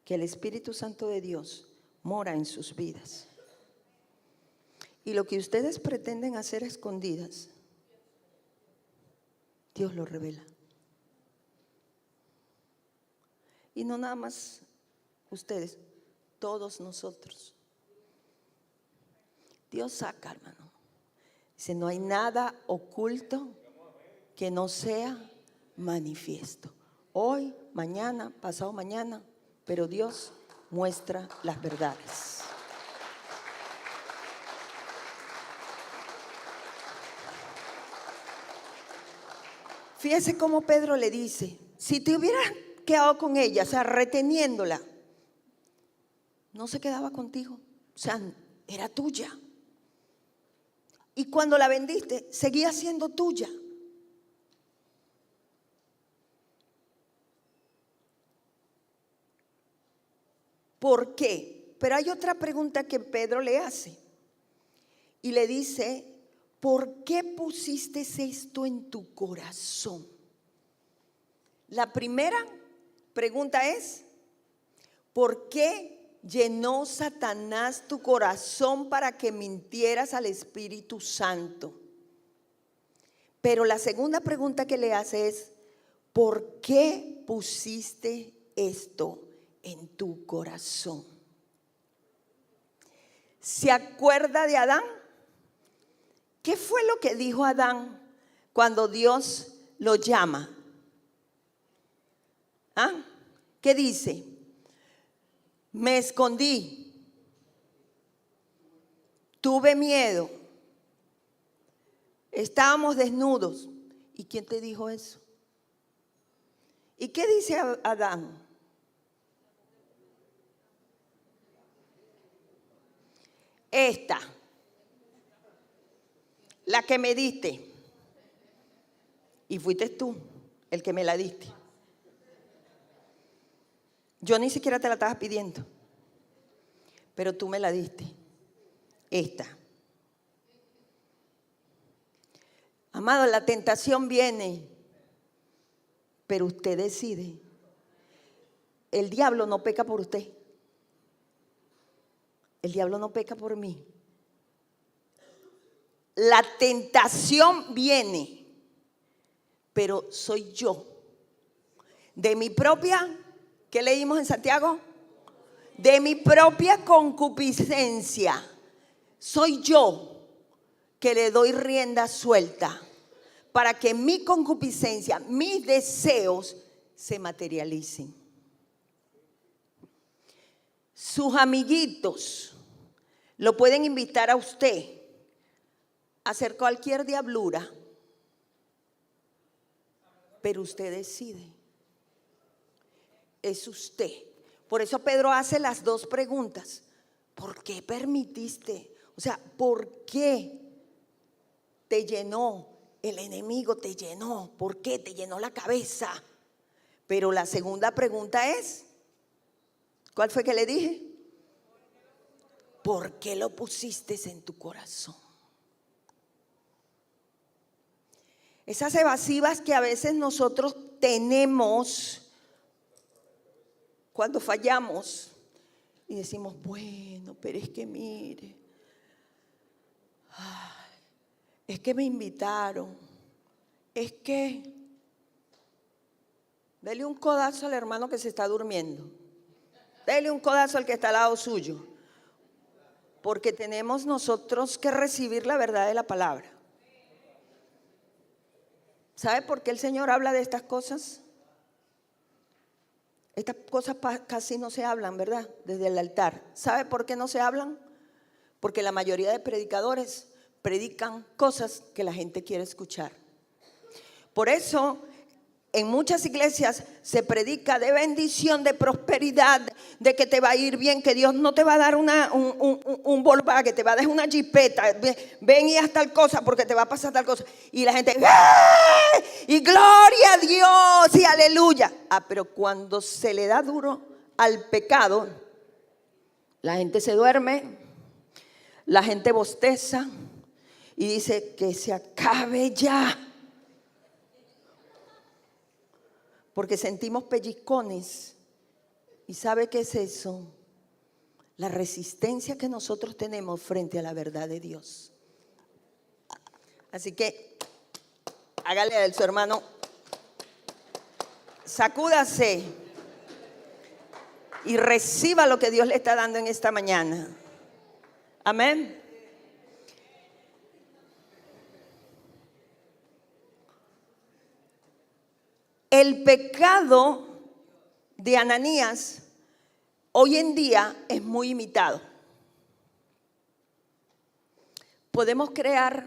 que el Espíritu Santo de Dios mora en sus vidas. Y lo que ustedes pretenden hacer a escondidas, Dios lo revela. Y no nada más ustedes, todos nosotros. Dios saca, hermano. Dice, no hay nada oculto que no sea manifiesto. Hoy, mañana, pasado mañana, pero Dios muestra las verdades. Fíjese cómo Pedro le dice, si te hubieras quedado con ella, o sea, reteniéndola, no se quedaba contigo, o sea, era tuya. Y cuando la vendiste, seguía siendo tuya. ¿Por qué? Pero hay otra pregunta que Pedro le hace. Y le dice, ¿por qué pusiste esto en tu corazón? La primera pregunta es, ¿por qué llenó Satanás tu corazón para que mintieras al Espíritu Santo? Pero la segunda pregunta que le hace es, ¿por qué pusiste esto en tu corazón? ¿Se acuerda de Adán? ¿Qué fue lo que dijo Adán cuando Dios lo llama? ¿Qué dice? Me escondí, tuve miedo, estábamos desnudos. ¿Y quién te dijo eso? ¿Y qué dice Adán? Esta, la que me diste, y fuiste tú el que me la diste. Yo ni siquiera te la estaba pidiendo, pero tú me la diste. Esta. Amado, la tentación viene, pero usted decide. El diablo no peca por usted. El diablo no peca por mí. La tentación viene, pero soy yo. De mi propia, ¿qué leímos en Santiago? De mi propia concupiscencia. Soy yo que le doy rienda suelta para que mi concupiscencia, mis deseos se materialicen. Sus amiguitos lo pueden invitar a usted a hacer cualquier diablura, pero usted decide. Es usted. Por eso Pedro hace las dos preguntas. ¿Por qué permitiste? O sea, ¿por qué te llenó? El enemigo te llenó. ¿Por qué te llenó la cabeza? Pero la segunda pregunta es, ¿cuál fue que le dije? ¿Por qué lo pusiste en tu corazón? Esas evasivas que a veces nosotros tenemos cuando fallamos y decimos, bueno, pero es que mire, es que me invitaron, es que dele un codazo al hermano que se está durmiendo, dele un codazo al que está al lado suyo, porque tenemos nosotros que recibir la verdad de la palabra. ¿Sabe por qué el Señor habla de estas cosas? Estas cosas casi no se hablan, ¿verdad? Desde el altar. ¿Sabe por qué no se hablan? Porque la mayoría de predicadores predican cosas que la gente quiere escuchar. Por eso, en muchas iglesias se predica de bendición, de prosperidad, de que te va a ir bien, que Dios no te va a dar un Volkswagen, te va a dar una jipeta, ven y haz tal cosa porque te va a pasar tal cosa. Y la gente, ¡ay! Y gloria a Dios y aleluya. Pero cuando se le da duro al pecado, la gente se duerme, la gente bosteza y dice que se acabe ya. Porque sentimos pellizcones. ¿Y sabe qué es eso? La resistencia que nosotros tenemos frente a la verdad de Dios. Así que hágale a su hermano, sacúdase y reciba lo que Dios le está dando en esta mañana. Amén. El pecado de Ananías hoy en día es muy imitado. Podemos crear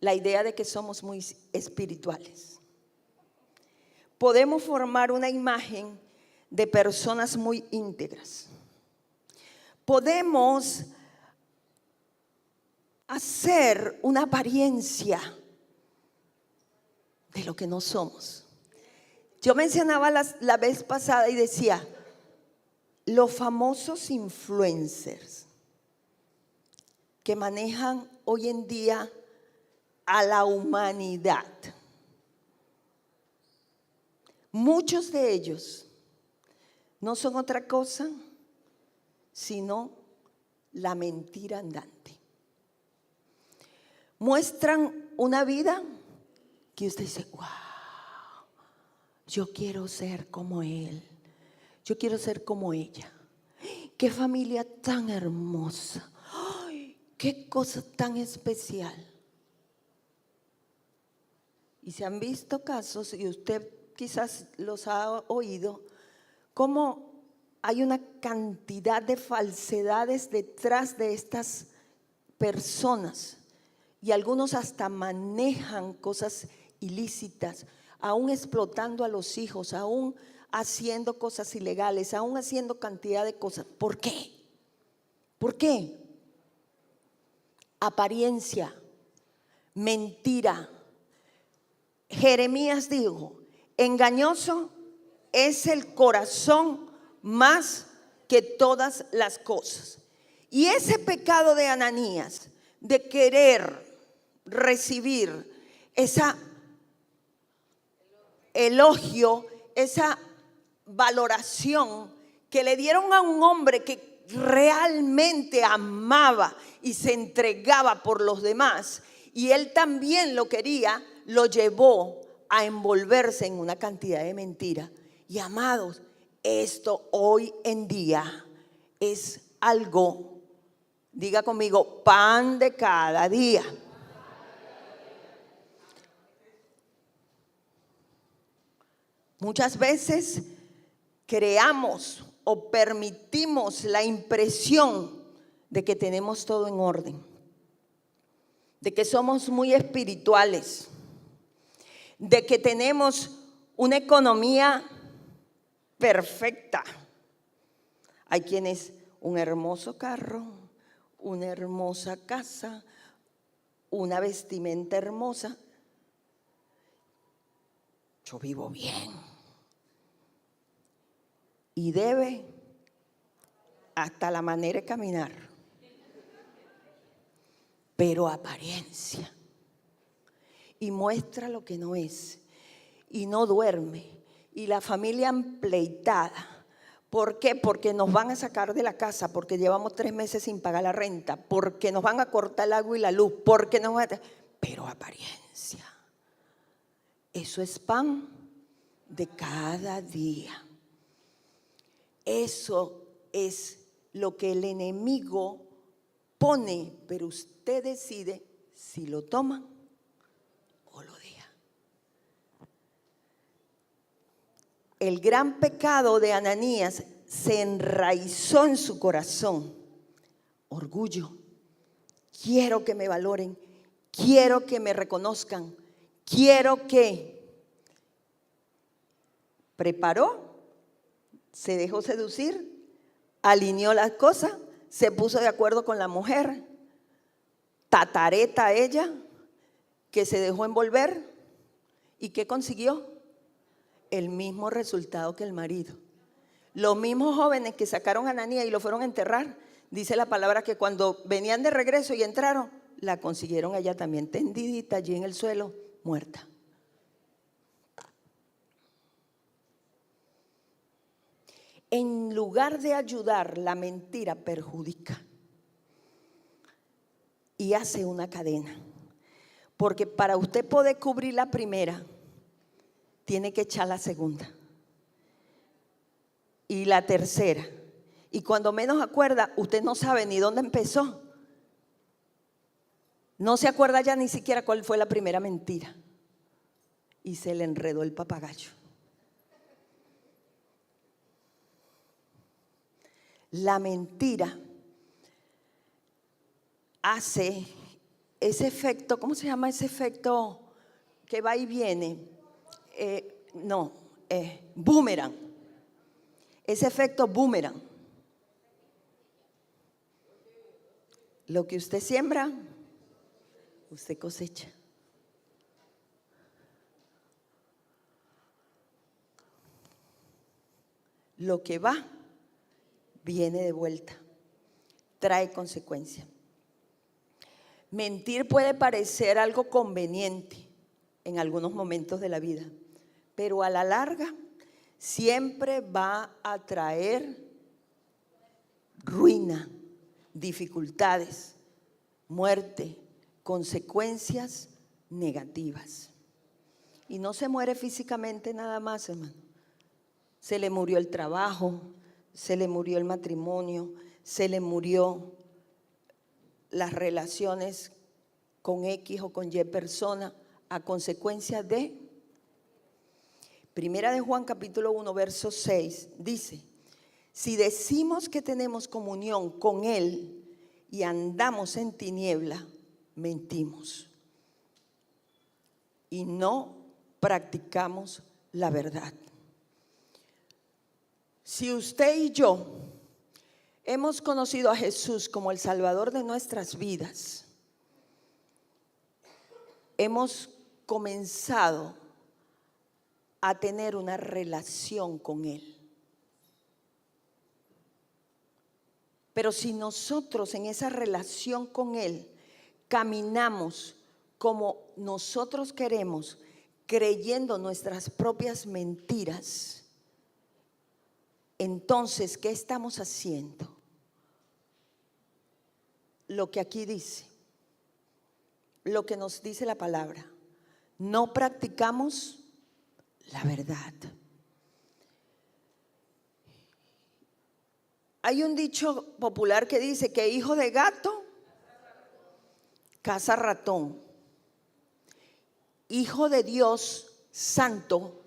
la idea de que somos muy espirituales. Podemos formar una imagen de personas muy íntegras. Podemos hacer una apariencia de lo que no somos. Yo mencionaba la vez pasada y decía, los famosos influencers que manejan hoy en día a la humanidad, muchos de ellos no son otra cosa sino la mentira andante. Muestran una vida que usted dice, wow. Yo quiero ser como él, yo quiero ser como ella. Qué familia tan hermosa, ay, qué cosa tan especial. Y se han visto casos, y usted quizás los ha oído, cómo hay una cantidad de falsedades detrás de estas personas. Y algunos hasta manejan cosas ilícitas, aún explotando a los hijos, aún haciendo cosas ilegales, aún haciendo cantidad de cosas. ¿Por qué? ¿Por qué? Apariencia, mentira. Jeremías dijo, engañoso es el corazón más que todas las cosas. Y ese pecado de Ananías, de querer recibir esa elogio, esa valoración que le dieron a un hombre que realmente amaba y se entregaba por los demás, y él también lo quería, lo llevó a envolverse en una cantidad de mentiras. Y amados, esto hoy en día es algo, diga conmigo, pan de cada día. Muchas veces creamos o permitimos la impresión de que tenemos todo en orden, de que somos muy espirituales, de que tenemos una economía perfecta. Hay quienes un hermoso carro, una hermosa casa, una vestimenta hermosa. Yo vivo bien. Y debe hasta la manera de caminar, pero apariencia, y muestra lo que no es, y no duerme, y la familia empleitada. ¿Por qué? Porque nos van a sacar de la casa, porque llevamos 3 meses sin pagar la renta, porque nos van a cortar el agua y la luz, porque nos van a... Pero apariencia, eso es pan de cada día. Eso es lo que el enemigo pone, pero usted decide si lo toma o lo deja. El gran pecado de Ananías se enraizó en su corazón. Orgullo. Quiero que me valoren, quiero que me reconozcan, quiero que... Preparó, se dejó seducir, alineó las cosas, se puso de acuerdo con la mujer, tatareta ella, que se dejó envolver. ¿Y qué consiguió? El mismo resultado que el marido. Los mismos jóvenes que sacaron a Ananías y lo fueron a enterrar, dice la palabra que cuando venían de regreso y entraron, la consiguieron ella también tendidita allí en el suelo, muerta. En lugar de ayudar, la mentira perjudica y hace una cadena. Porque para usted poder cubrir la primera, tiene que echar la segunda y la tercera. Y cuando menos acuerda, usted no sabe ni dónde empezó. No se acuerda ya ni siquiera cuál fue la primera mentira. Y se le enredó el papagayo. La mentira hace ese efecto, ¿cómo se llama ese efecto que va y viene? Boomerang. Ese efecto boomerang. Lo que usted siembra, usted cosecha. Lo que va, viene de vuelta, trae consecuencias. Mentir puede parecer algo conveniente en algunos momentos de la vida, pero a la larga siempre va a traer ruina, dificultades, muerte, consecuencias negativas. Y no se muere físicamente nada más, hermano. Se le murió el trabajo, se le murió el matrimonio, se le murió las relaciones con X o con Y persona a consecuencia de... Primera de Juan capítulo 1 verso 6 dice: si decimos que tenemos comunión con Él y andamos en tiniebla, mentimos y no practicamos la verdad. Si usted y yo hemos conocido a Jesús como el Salvador de nuestras vidas, hemos comenzado a tener una relación con Él. Pero si nosotros en esa relación con Él caminamos como nosotros queremos, creyendo nuestras propias mentiras, entonces, ¿qué estamos haciendo? Lo que aquí dice, lo que nos dice la palabra, no practicamos la verdad. Hay un dicho popular que dice que hijo de gato, caza ratón. Hijo de Dios santo,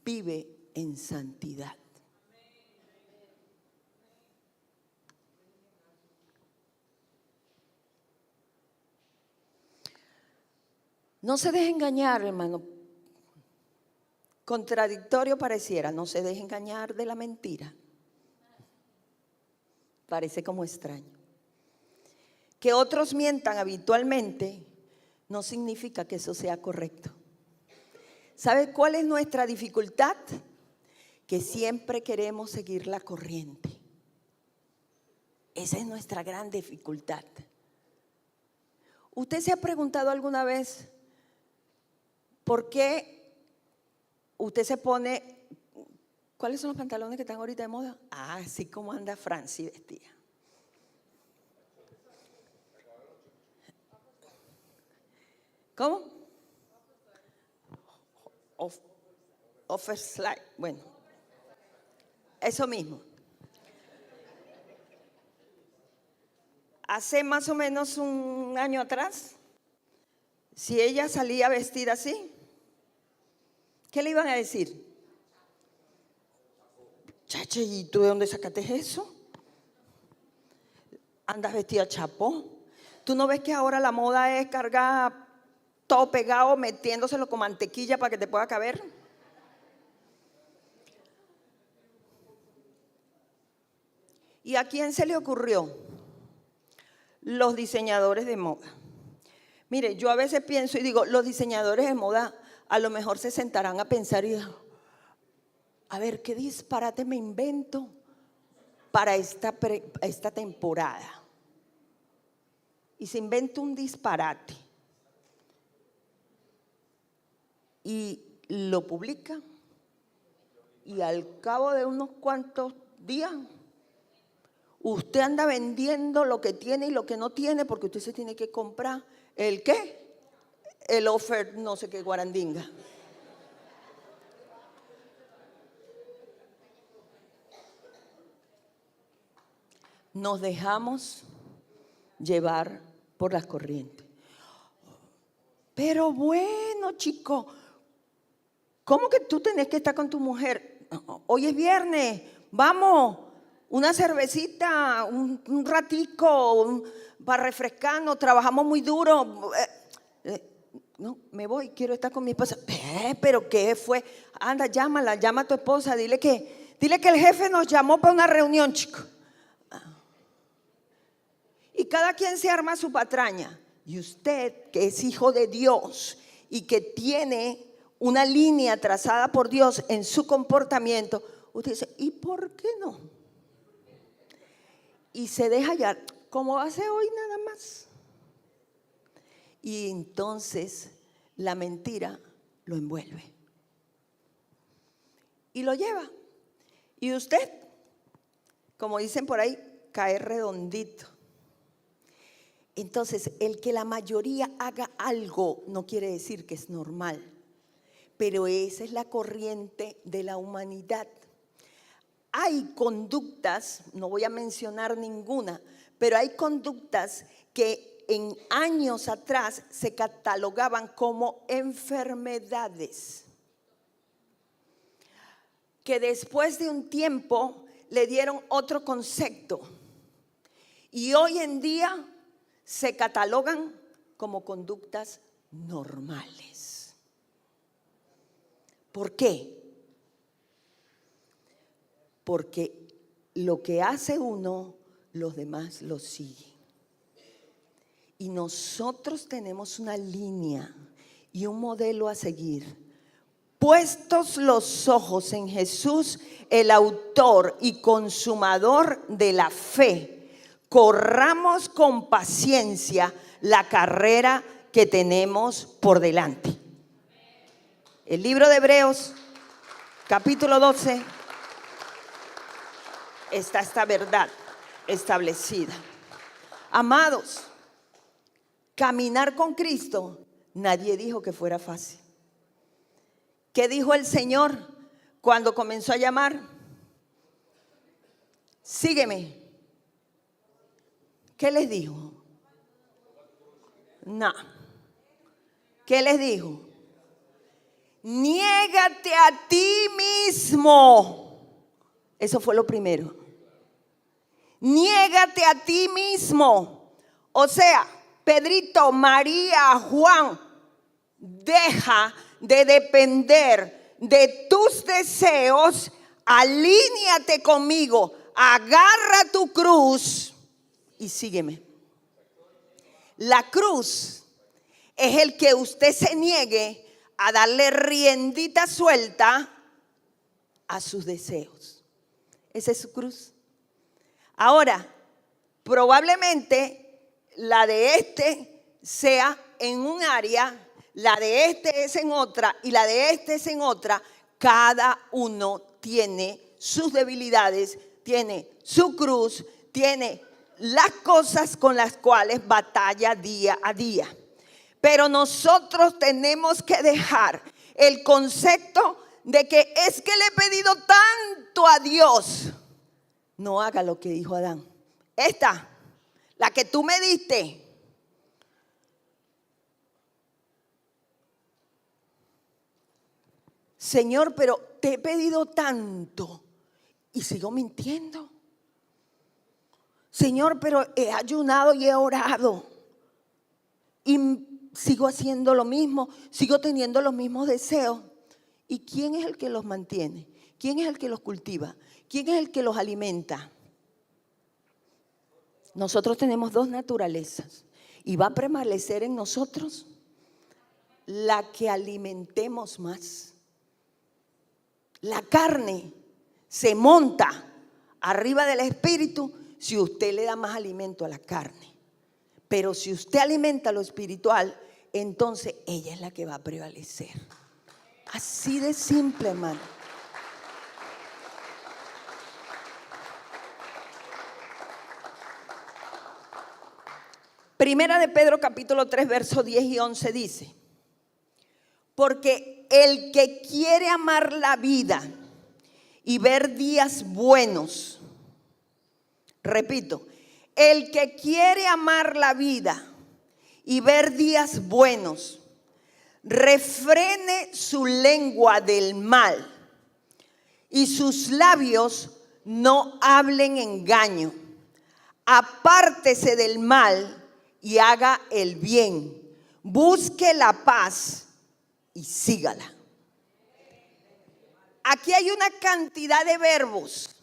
vive en santidad. No se deje engañar, hermano. Contradictorio pareciera, no se deje engañar de la mentira. Parece como extraño. Que otros mientan habitualmente no significa que eso sea correcto. ¿Sabe cuál es nuestra dificultad? Que siempre queremos seguir la corriente. Esa es nuestra gran dificultad. ¿Usted se ha preguntado alguna vez por qué usted se pone, cuáles son los pantalones que están ahorita de moda? Ah, así como anda Franci vestida. ¿Cómo? Oversize, bueno, eso mismo. Hace más o menos un año atrás, si ella salía vestida así, ¿qué le iban a decir? Chache, ¿y tú de dónde sacaste eso? ¿Andas vestida chapó? ¿Tú no ves que ahora la moda es cargar todo pegado, metiéndoselo con mantequilla para que te pueda caber? ¿Y a quién se le ocurrió? Los diseñadores de moda. Mire, yo a veces pienso y digo, los diseñadores de moda a lo mejor se sentarán a pensar y a ver, ¿qué disparate me invento para esta temporada? Y se inventa un disparate y lo publica, y al cabo de unos cuantos días usted anda vendiendo lo que tiene y lo que no tiene, porque usted se tiene que comprar ¿el qué? El offer no sé qué guarandinga. Nos dejamos llevar por las corrientes. Pero bueno, chico, ¿cómo que tú tenés que estar con tu mujer? Hoy es viernes, vamos, una cervecita, un ratico, para refrescarnos, trabajamos muy duro. No, me voy, quiero estar con mi esposa. ¿Pero qué fue? Anda, llámala, llama a tu esposa, dile que el jefe nos llamó para una reunión, chico. Y cada quien se arma su patraña. Y usted, que es hijo de Dios y que tiene una línea trazada por Dios en su comportamiento, usted dice, ¿y por qué no? Y se deja hallar, como hace hoy nada más. Y entonces la mentira lo envuelve y lo lleva. Y usted, como dicen por ahí, cae redondito. Entonces, el que la mayoría haga algo no quiere decir que es normal, pero esa es la corriente de la humanidad. Hay conductas, no voy a mencionar ninguna, pero hay conductas que en años atrás se catalogaban como enfermedades, que después de un tiempo le dieron otro concepto y hoy en día se catalogan como conductas normales. ¿Por qué? Porque lo que hace uno, los demás lo siguen. Y nosotros tenemos una línea y un modelo a seguir. Puestos los ojos en Jesús, el autor y consumador de la fe, corramos con paciencia la carrera que tenemos por delante. El libro de Hebreos, capítulo 12, está esta verdad establecida. Amados, caminar con Cristo, nadie dijo que fuera fácil. ¿Qué dijo el Señor cuando comenzó a llamar? Sígueme. ¿Qué les dijo? No. ¿Qué les dijo? Niégate a ti mismo. Eso fue lo primero. Niégate a ti mismo. O sea, Pedrito, María, Juan, deja de depender de tus deseos, alíñate conmigo, agarra tu cruz y sígueme. La cruz es el que usted se niegue a darle riendita suelta a sus deseos. Esa es su cruz. Ahora, probablemente la de este sea en un área, la de este es en otra y la de este es en otra. Cada uno tiene sus debilidades, tiene su cruz, tiene las cosas con las cuales batalla día a día. Pero nosotros tenemos que dejar el concepto de que es que le he pedido tanto a Dios. No haga lo que dijo Adán. Esta, la que tú me diste. Señor, pero te he pedido tanto y sigo mintiendo. Señor, pero he ayunado y he orado y sigo haciendo lo mismo, sigo teniendo los mismos deseos. ¿Y quién es el que los mantiene? ¿Quién es el que los cultiva? ¿Quién es el que los alimenta? Nosotros tenemos dos naturalezas y va a prevalecer en nosotros la que alimentemos más. La carne se monta arriba del espíritu si usted le da más alimento a la carne. Pero si usted alimenta lo espiritual, entonces ella es la que va a prevalecer. Así de simple, hermano. Primera de Pedro capítulo 3 versos 10 y 11 dice: porque el que quiere amar la vida y ver días buenos, repito, el que quiere amar la vida y ver días buenos, refrene su lengua del mal y sus labios no hablen engaño. Apártese del mal y haga el bien. Busque la paz y sígala. Aquí hay una cantidad de verbos.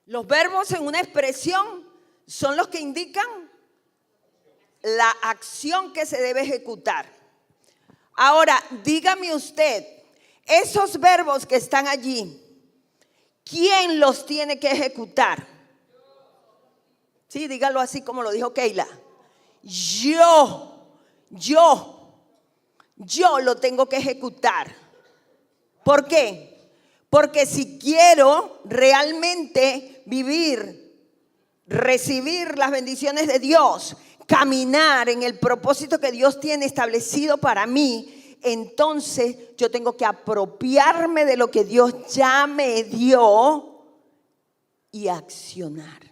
Los verbos en una expresión son los que indican la acción que se debe ejecutar. Ahora, dígame usted, esos verbos que están allí, ¿quién los tiene que ejecutar? Sí, dígalo así como lo dijo Keila. Yo lo tengo que ejecutar. ¿Por qué? Porque si quiero realmente vivir, recibir las bendiciones de Dios, caminar en el propósito que Dios tiene establecido para mí, entonces yo tengo que apropiarme de lo que Dios ya me dio y accionar.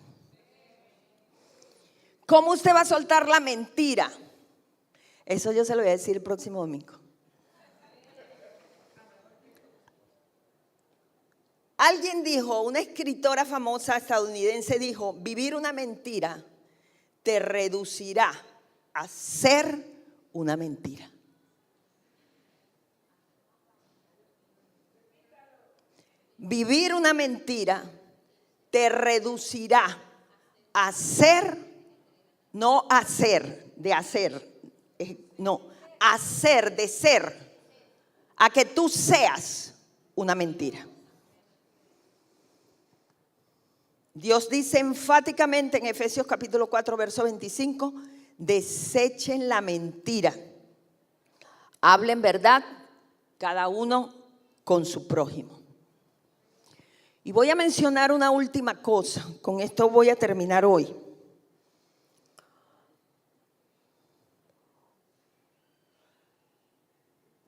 ¿Cómo usted va a soltar la mentira? Eso yo se lo voy a decir el próximo domingo. Alguien dijo, una escritora famosa estadounidense dijo: vivir una mentira te reducirá a ser una mentira. Vivir una mentira te reducirá a ser, no a ser, de hacer, no, a ser, de ser, a que tú seas una mentira. Dios dice enfáticamente en Efesios capítulo 4, verso 25, desechen la mentira, hablen verdad, cada uno con su prójimo. Y voy a mencionar una última cosa, con esto voy a terminar hoy.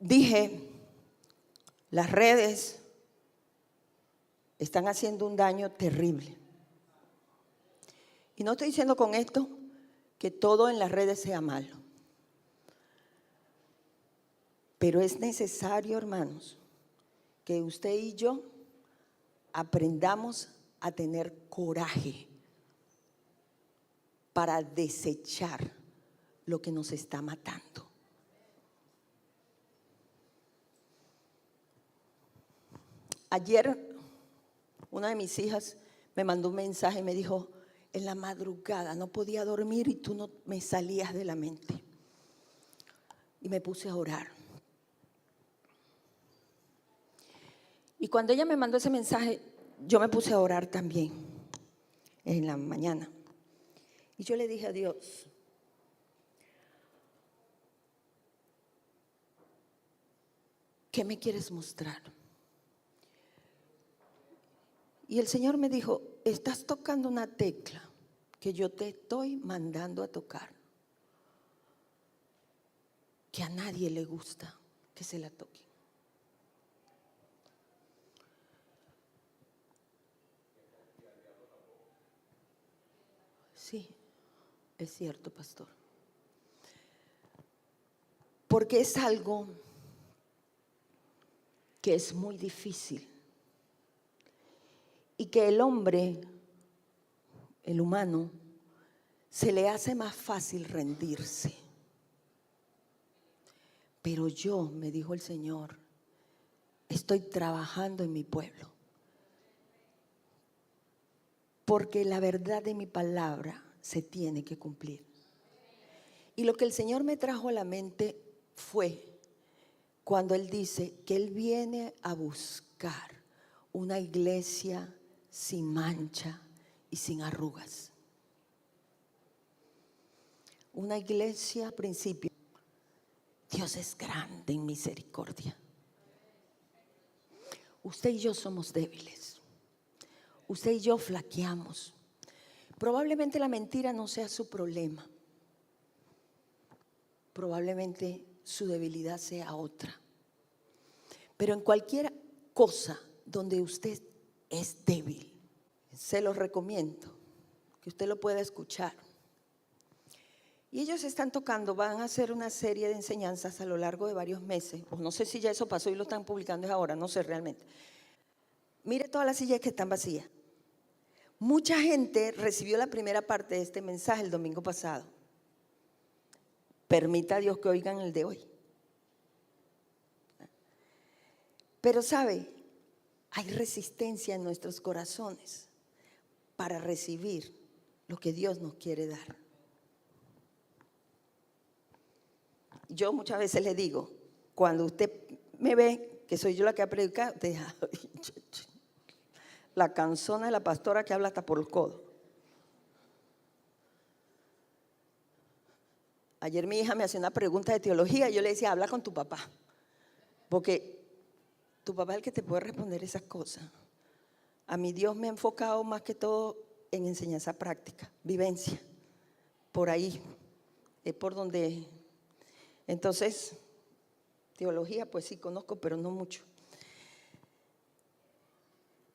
Dije, las redes están haciendo un daño terrible. Y no estoy diciendo con esto que todo en las redes sea malo. Pero es necesario, hermanos, que usted y yo aprendamos a tener coraje para desechar lo que nos está matando. Ayer una de mis hijas me mandó un mensaje y me dijo, en la madrugada no podía dormir y tú no me salías de la mente. Y me puse a orar. Y cuando ella me mandó ese mensaje, yo me puse a orar también en la mañana. Y yo le dije a Dios, ¿qué me quieres mostrar? Y el Señor me dijo, estás tocando una tecla que yo te estoy mandando a tocar, que a nadie le gusta que se la toque. Sí, es cierto, pastor. Porque es algo que es muy difícil y que el hombre, el humano, se le hace más fácil rendirse. Pero yo, me dijo el Señor, estoy trabajando en mi pueblo. Porque la verdad de mi palabra se tiene que cumplir. Y lo que el Señor me trajo a la mente fue cuando Él dice que Él viene a buscar una iglesia sin mancha y sin arrugas. Una iglesia, al principio, Dios es grande en misericordia. Usted y yo somos débiles. Usted y yo flaqueamos. Probablemente la mentira no sea su problema. Probablemente su debilidad sea otra. Pero en cualquier cosa donde usted es débil, se lo recomiendo que usted lo pueda escuchar. Y ellos están tocando, van a hacer una serie de enseñanzas a lo largo de varios meses. O no sé si ya eso pasó y lo están publicando ahora, no sé realmente. Mire todas las sillas que están vacías. Mucha gente recibió la primera parte de este mensaje el domingo pasado. Permita a Dios que oigan el de hoy. Pero sabe, hay resistencia en nuestros corazones para recibir lo que Dios nos quiere dar. Yo muchas veces le digo, cuando usted me ve, que soy yo la que ha predicado, usted dice, la canzona de la pastora que habla hasta por el codo. Ayer mi hija me hacía una pregunta de teología y yo le decía, habla con tu papá, porque tu papá es el que te puede responder esas cosas. A mí Dios me ha enfocado más que todo en enseñanza práctica, vivencia. Por ahí es por donde. Entonces, teología pues sí conozco, pero no mucho.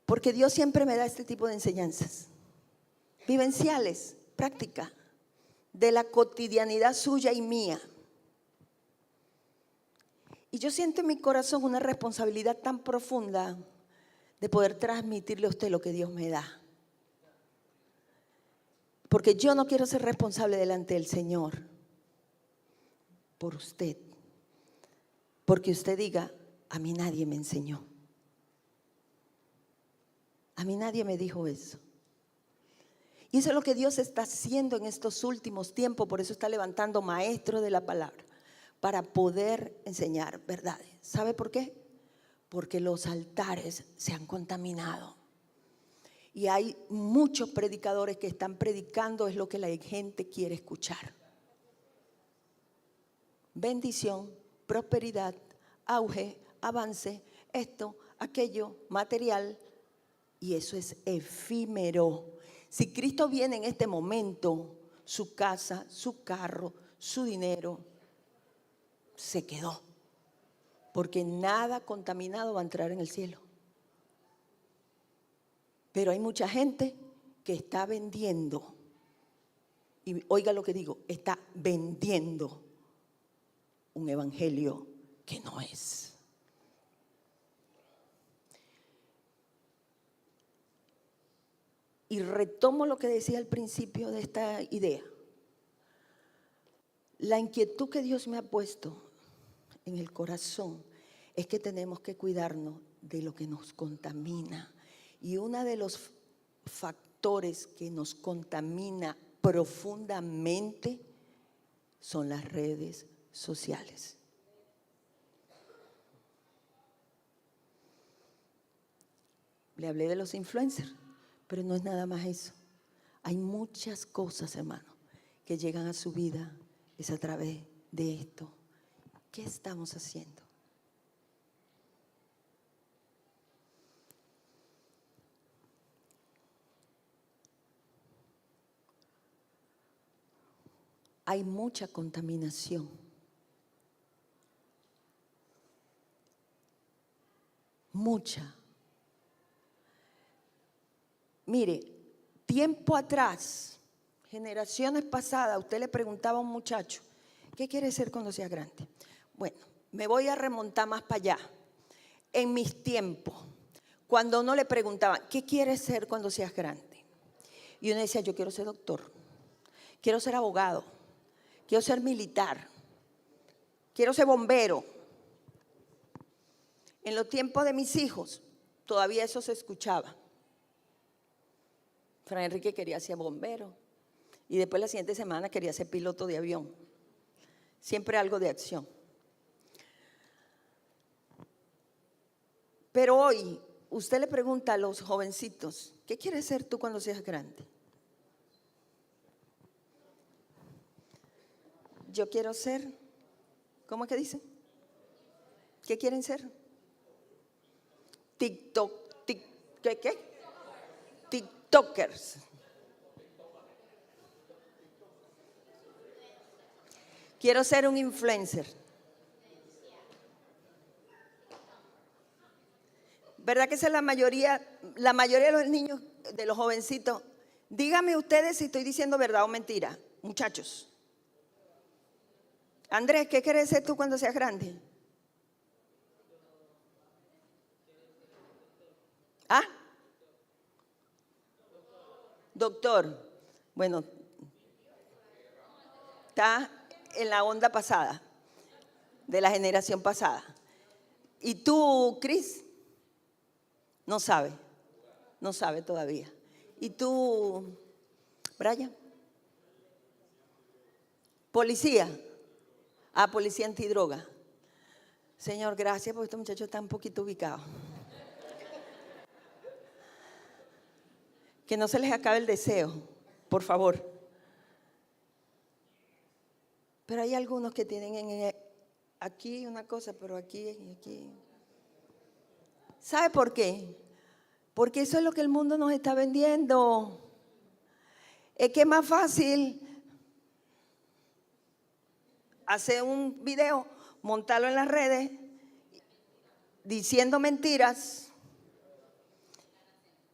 Porque Dios siempre me da este tipo de enseñanzas vivenciales, prácticas, de la cotidianidad suya y mía. Y yo siento en mi corazón una responsabilidad tan profunda de poder transmitirle a usted lo que Dios me da. Porque yo no quiero ser responsable delante del Señor por usted. Porque usted diga, a mí nadie me enseñó. A mí nadie me dijo eso. Y eso es lo que Dios está haciendo en estos últimos tiempos. Por eso está levantando maestros de la palabra, para poder enseñar verdades. ¿Sabe por qué? Porque los altares se han contaminado. Y hay muchos predicadores que están predicando es lo que la gente quiere escuchar. Bendición, prosperidad, auge, avance, esto, aquello, material. Y eso es efímero. Si Cristo viene en este momento, su casa, su carro, su dinero, se quedó. Porque nada contaminado va a entrar en el cielo. Pero hay mucha gente que está vendiendo, y oiga lo que digo, está vendiendo un evangelio que no es. Y retomo lo que decía al principio de esta idea. La inquietud que Dios me ha puesto en el corazón es que tenemos que cuidarnos de lo que nos contamina. Y uno de los factores que nos contamina profundamente son las redes sociales. Le hablé de los influencers, pero no es nada más eso. Hay muchas cosas, hermano, que llegan a su vida, es a través de esto. ¿Qué estamos haciendo? Hay mucha contaminación. Mucha. Mire, tiempo atrás, generaciones pasadas, usted le preguntaba a un muchacho, ¿qué quiere ser cuando sea grande? Bueno, me voy a remontar más para allá. En mis tiempos, cuando uno le preguntaba, ¿qué quieres ser cuando seas grande? Y uno decía, yo quiero ser doctor, quiero ser abogado, quiero ser militar, quiero ser bombero. En los tiempos de mis hijos, todavía eso se escuchaba. Fran Enrique quería ser bombero y después la siguiente semana quería ser piloto de avión. Siempre algo de acción. Pero hoy, usted le pregunta a los jovencitos, ¿qué quieres ser tú cuando seas grande? Yo quiero ser, ¿cómo es que dicen? ¿Qué quieren ser? ¿Qué? TikTokers. Quiero ser un influencer. ¿Verdad que esa es la mayoría de los niños, de los jovencitos? Díganme ustedes si estoy diciendo verdad o mentira, muchachos. Andrés, ¿qué quieres ser tú cuando seas grande? ¿Ah? Doctor. Bueno, está en la onda pasada, de la generación pasada. ¿Y tú, Cris? No sabe todavía. ¿Y tú, Brian? Policía. Policía antidroga. Señor, gracias porque este muchacho está un poquito ubicado. Que no se les acabe el deseo, por favor. Pero hay algunos que tienen aquí una cosa, pero aquí y aquí. ¿Sabe por qué? Porque eso es lo que el mundo nos está vendiendo. Es que es más fácil hacer un video, montarlo en las redes, diciendo mentiras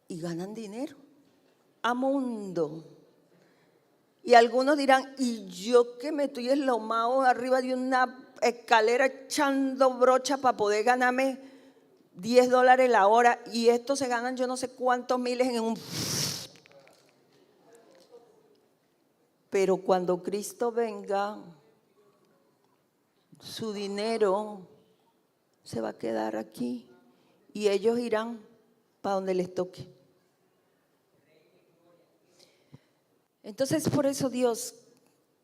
y ganan dinero a mundo. Y algunos dirán, y yo que me estoy eslomado arriba de una escalera echando brocha para poder ganarme $10 la hora, y estos se ganan yo no sé cuántos miles en un... Pero cuando Cristo venga, su dinero se va a quedar aquí y ellos irán para donde les toque. Entonces, por eso Dios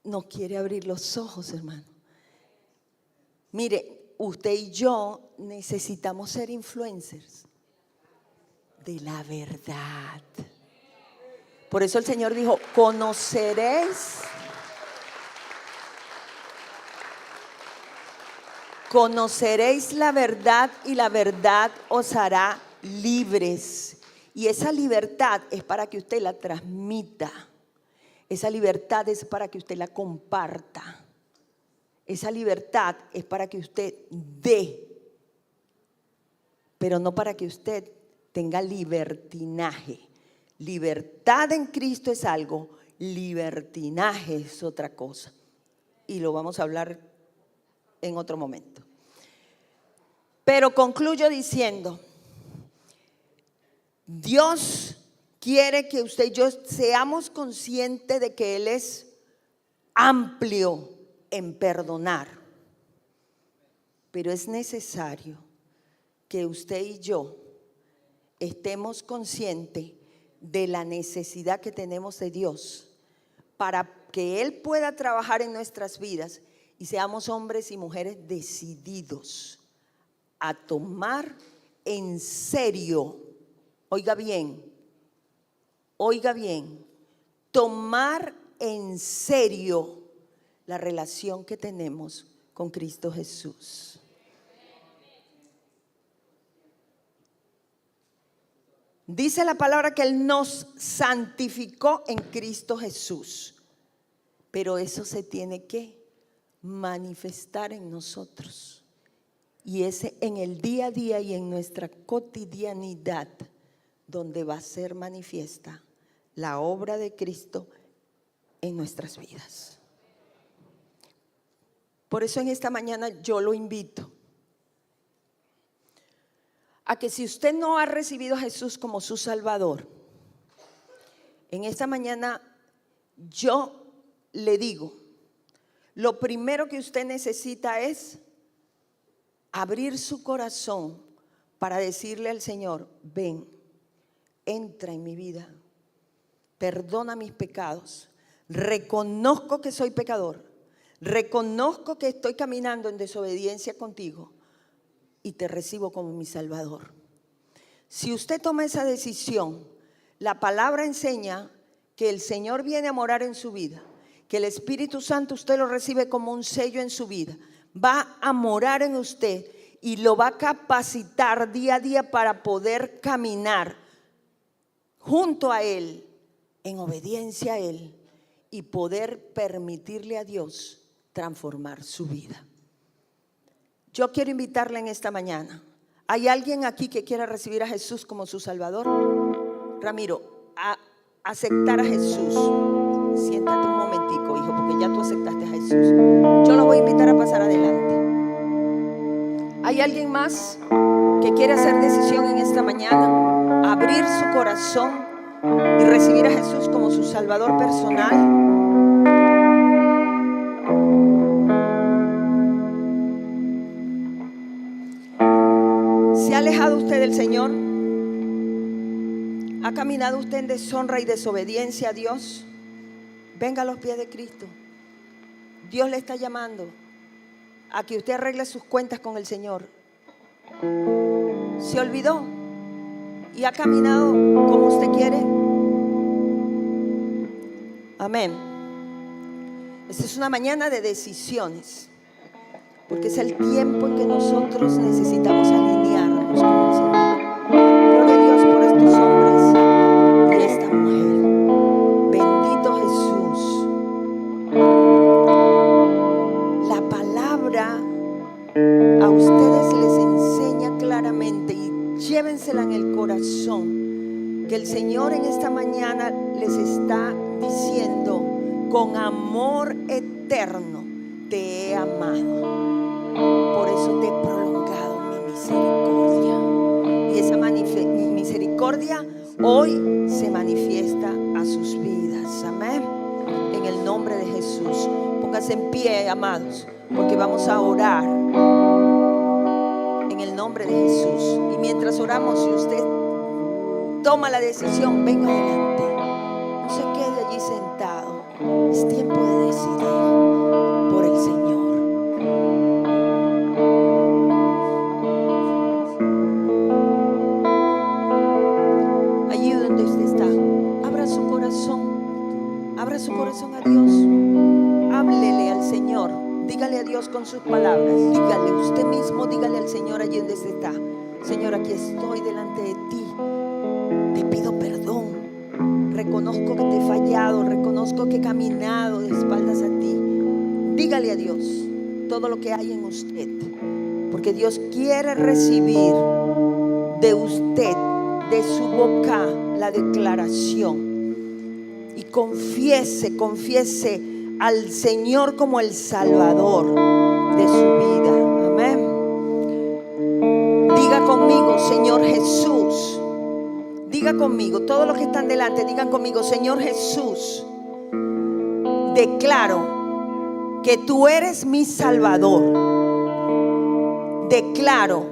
nos quiere abrir los ojos, hermano. Mire, usted y yo necesitamos ser influencers. de la verdad. Por eso el Señor dijo, conoceréis la verdad y la verdad os hará libres. Y esa libertad es para que usted la transmita. Esa libertad es para que usted la comparta. Esa libertad es para que usted dé, pero no para que usted tenga libertinaje. Libertad en Cristo es algo, libertinaje es otra cosa. Y lo vamos a hablar en otro momento. Pero concluyo diciendo, Dios quiere que usted y yo seamos conscientes de que Él es amplio en perdonar. Pero es necesario que usted y yo estemos conscientes de la necesidad que tenemos de Dios para que Él pueda trabajar en nuestras vidas y seamos hombres y mujeres decididos a tomar en serio, oiga bien, tomar en serio la relación que tenemos con Cristo Jesús. Dice la palabra que Él nos santificó en Cristo Jesús, pero eso se tiene que manifestar en nosotros. Y es en el día a día y en nuestra cotidianidad donde va a ser manifiesta la obra de Cristo en nuestras vidas. Por eso en esta mañana yo lo invito a que si usted no ha recibido a Jesús como su Salvador, en esta mañana yo le digo, lo primero que usted necesita es abrir su corazón para decirle al Señor, ven, entra en mi vida, perdona mis pecados, reconozco que soy pecador, reconozco que estoy caminando en desobediencia contigo y te recibo como mi Salvador. Si usted toma esa decisión, la palabra enseña que el Señor viene a morar en su vida, que el Espíritu Santo usted lo recibe como un sello en su vida, va a morar en usted y lo va a capacitar día a día para poder caminar junto a Él, en obediencia a Él y poder permitirle a Dios transformar su vida. Yo quiero invitarle en esta mañana. ¿Hay alguien aquí que quiera recibir a Jesús como su Salvador? Ramiro, a aceptar a Jesús. Siéntate un momentico, hijo, porque ya tú aceptaste a Jesús. Yo lo voy a invitar a pasar adelante. ¿Hay alguien más que quiere hacer decisión en esta mañana? Abrir su corazón y recibir a Jesús como su Salvador personal. ¿Se ha alejado usted del Señor? ¿Ha caminado usted en deshonra y desobediencia a Dios? Venga a los pies de Cristo. Dios le está llamando a que usted arregle sus cuentas con el Señor. ¿Se olvidó y ha caminado como usted quiere? Amén. Esta es una mañana de decisiones, porque es el tiempo en que nosotros necesitamos alinearnos con el Señor. Gloria a Dios por estos hombres y esta mujer. Bendito Jesús. La palabra a ustedes les enseña claramente y llévensela en el corazón que el Señor en esta mañana les está diciendo: con amor eterno te he amado. Por eso te he prolongado mi misericordia. Y esa misericordia hoy se manifiesta a sus vidas. Amén. En el nombre de Jesús. Pónganse en pie, amados, porque vamos a orar en el nombre de Jesús. Y mientras oramos, si usted toma la decisión, venga adelante. No se quede allí sentado. Es tiempo de decidir por el Señor. con sus palabras. Dígale usted mismo, dígale al Señor allí donde usted está: Señor, aquí estoy delante de ti, te pido perdón, reconozco que te he fallado, reconozco que he caminado de espaldas a ti. Dígale a Dios todo lo que hay en usted, porque Dios quiere recibir de usted, de su boca, la declaración. Y confiese al Señor como el Salvador de su vida. Amén. Diga conmigo: Señor Jesús. Diga conmigo, todos los que están delante, digan conmigo: Señor Jesús, declaro que tú eres mi Salvador. Declaro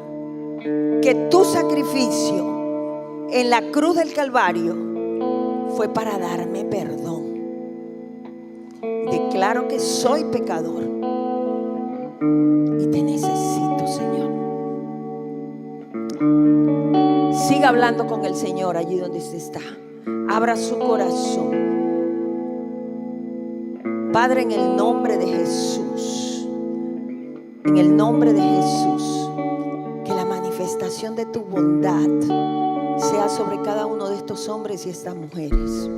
que tu sacrificio en la cruz del Calvario fue para darme perdón. Declaro que soy pecador y te necesito, Señor. Siga hablando con el Señor allí donde usted está. Abra su corazón. Padre, en el nombre de Jesús, en el nombre de Jesús, que la manifestación de tu bondad sea sobre cada uno de estos hombres y estas mujeres,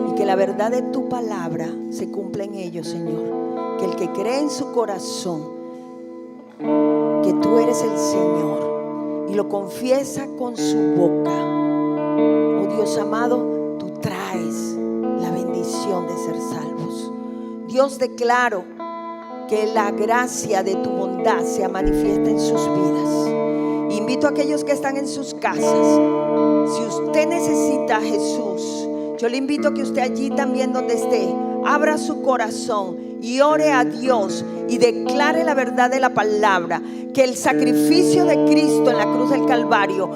y que la verdad de tu palabra se cumpla en ellos, Señor. Que el que cree en su corazón que tú eres el Señor y lo confiesa con su boca, oh Dios amado, tú traes la bendición de ser salvos. Dios, declaro que la gracia de tu bondad sea manifiesta en sus vidas. Invito a aquellos que están en sus casas: si usted necesita a Jesús, yo le invito a que usted allí también donde esté, abra su corazón y ore a Dios y declare la verdad de la palabra, que el sacrificio de Cristo en la cruz del Calvario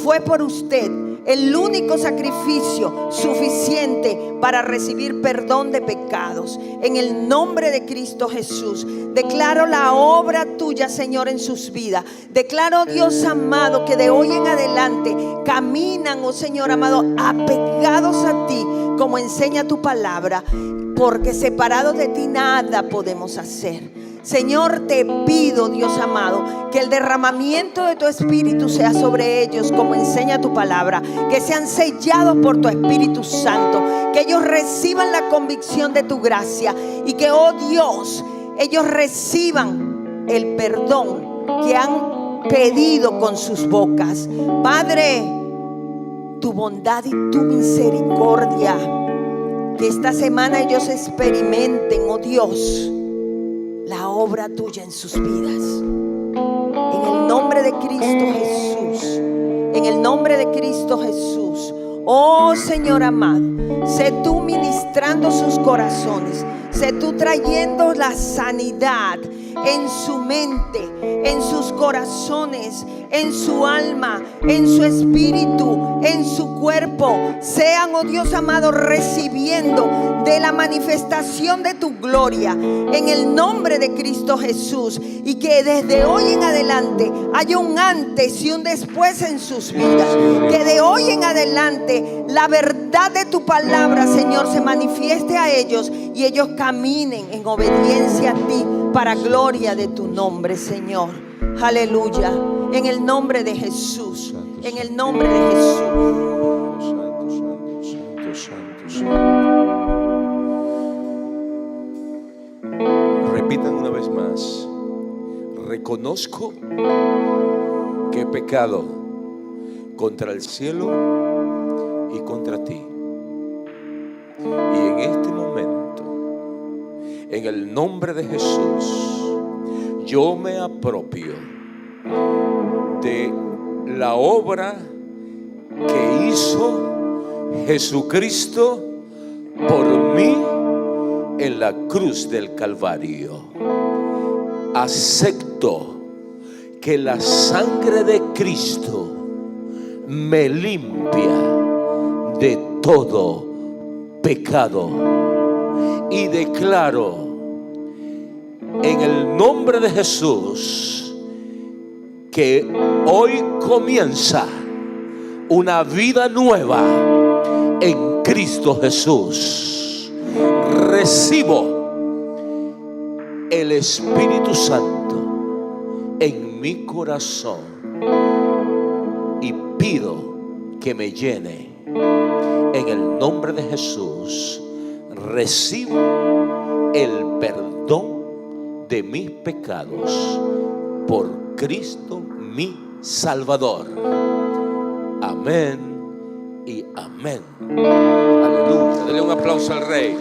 fue por usted el único sacrificio suficiente para recibir perdón de pecados. En el nombre de Cristo Jesús, declaro la obra tuya, Señor, en sus vidas. Declaro, Dios amado, que de hoy en adelante caminan, oh Señor amado, apegados a ti, como enseña tu palabra, porque separados de ti nada podemos hacer. Señor, te pido, Dios amado, que el derramamiento de tu Espíritu sea sobre ellos, como enseña tu palabra, que sean sellados por tu Espíritu Santo, que ellos reciban la convicción de tu gracia y que, oh Dios, ellos reciban el perdón que han pedido con sus bocas. Padre, tu bondad y tu misericordia, que esta semana ellos experimenten, oh Dios, la obra tuya en sus vidas. En el nombre de Cristo Jesús, en el nombre de Cristo Jesús, oh Señor amado, sé tú ministrando sus corazones, sé tú trayendo la sanidad en su mente, en sus corazones, en su alma, en su espíritu, en su cuerpo. Sean, oh Dios amado, recibiendo de la manifestación de tu gloria en el nombre de Cristo Jesús, y que desde hoy en adelante haya un antes y un después en sus vidas. Que de hoy en adelante la verdad de tu palabra, Señor, se manifieste a ellos y ellos caminen en obediencia a ti, para gloria de tu nombre, Señor. Aleluya. En el nombre de Jesús. En el nombre de Jesús. Repitan una vez más: reconozco que he pecado contra el cielo y contra ti. Y en este momento, en el nombre de Jesús, yo me apropio de la obra que hizo Jesucristo por mí en la cruz del Calvario. Acepto que la sangre de Cristo me limpia de todo pecado, y declaro en el nombre de Jesús que hoy comienza una vida nueva en Cristo Jesús. Recibo el Espíritu Santo en mi corazón y pido que me llene. En el nombre de Jesús recibo el perdón de mis pecados por Cristo mi Salvador. Amén y amén. Aleluya. Dele un aplauso al Rey.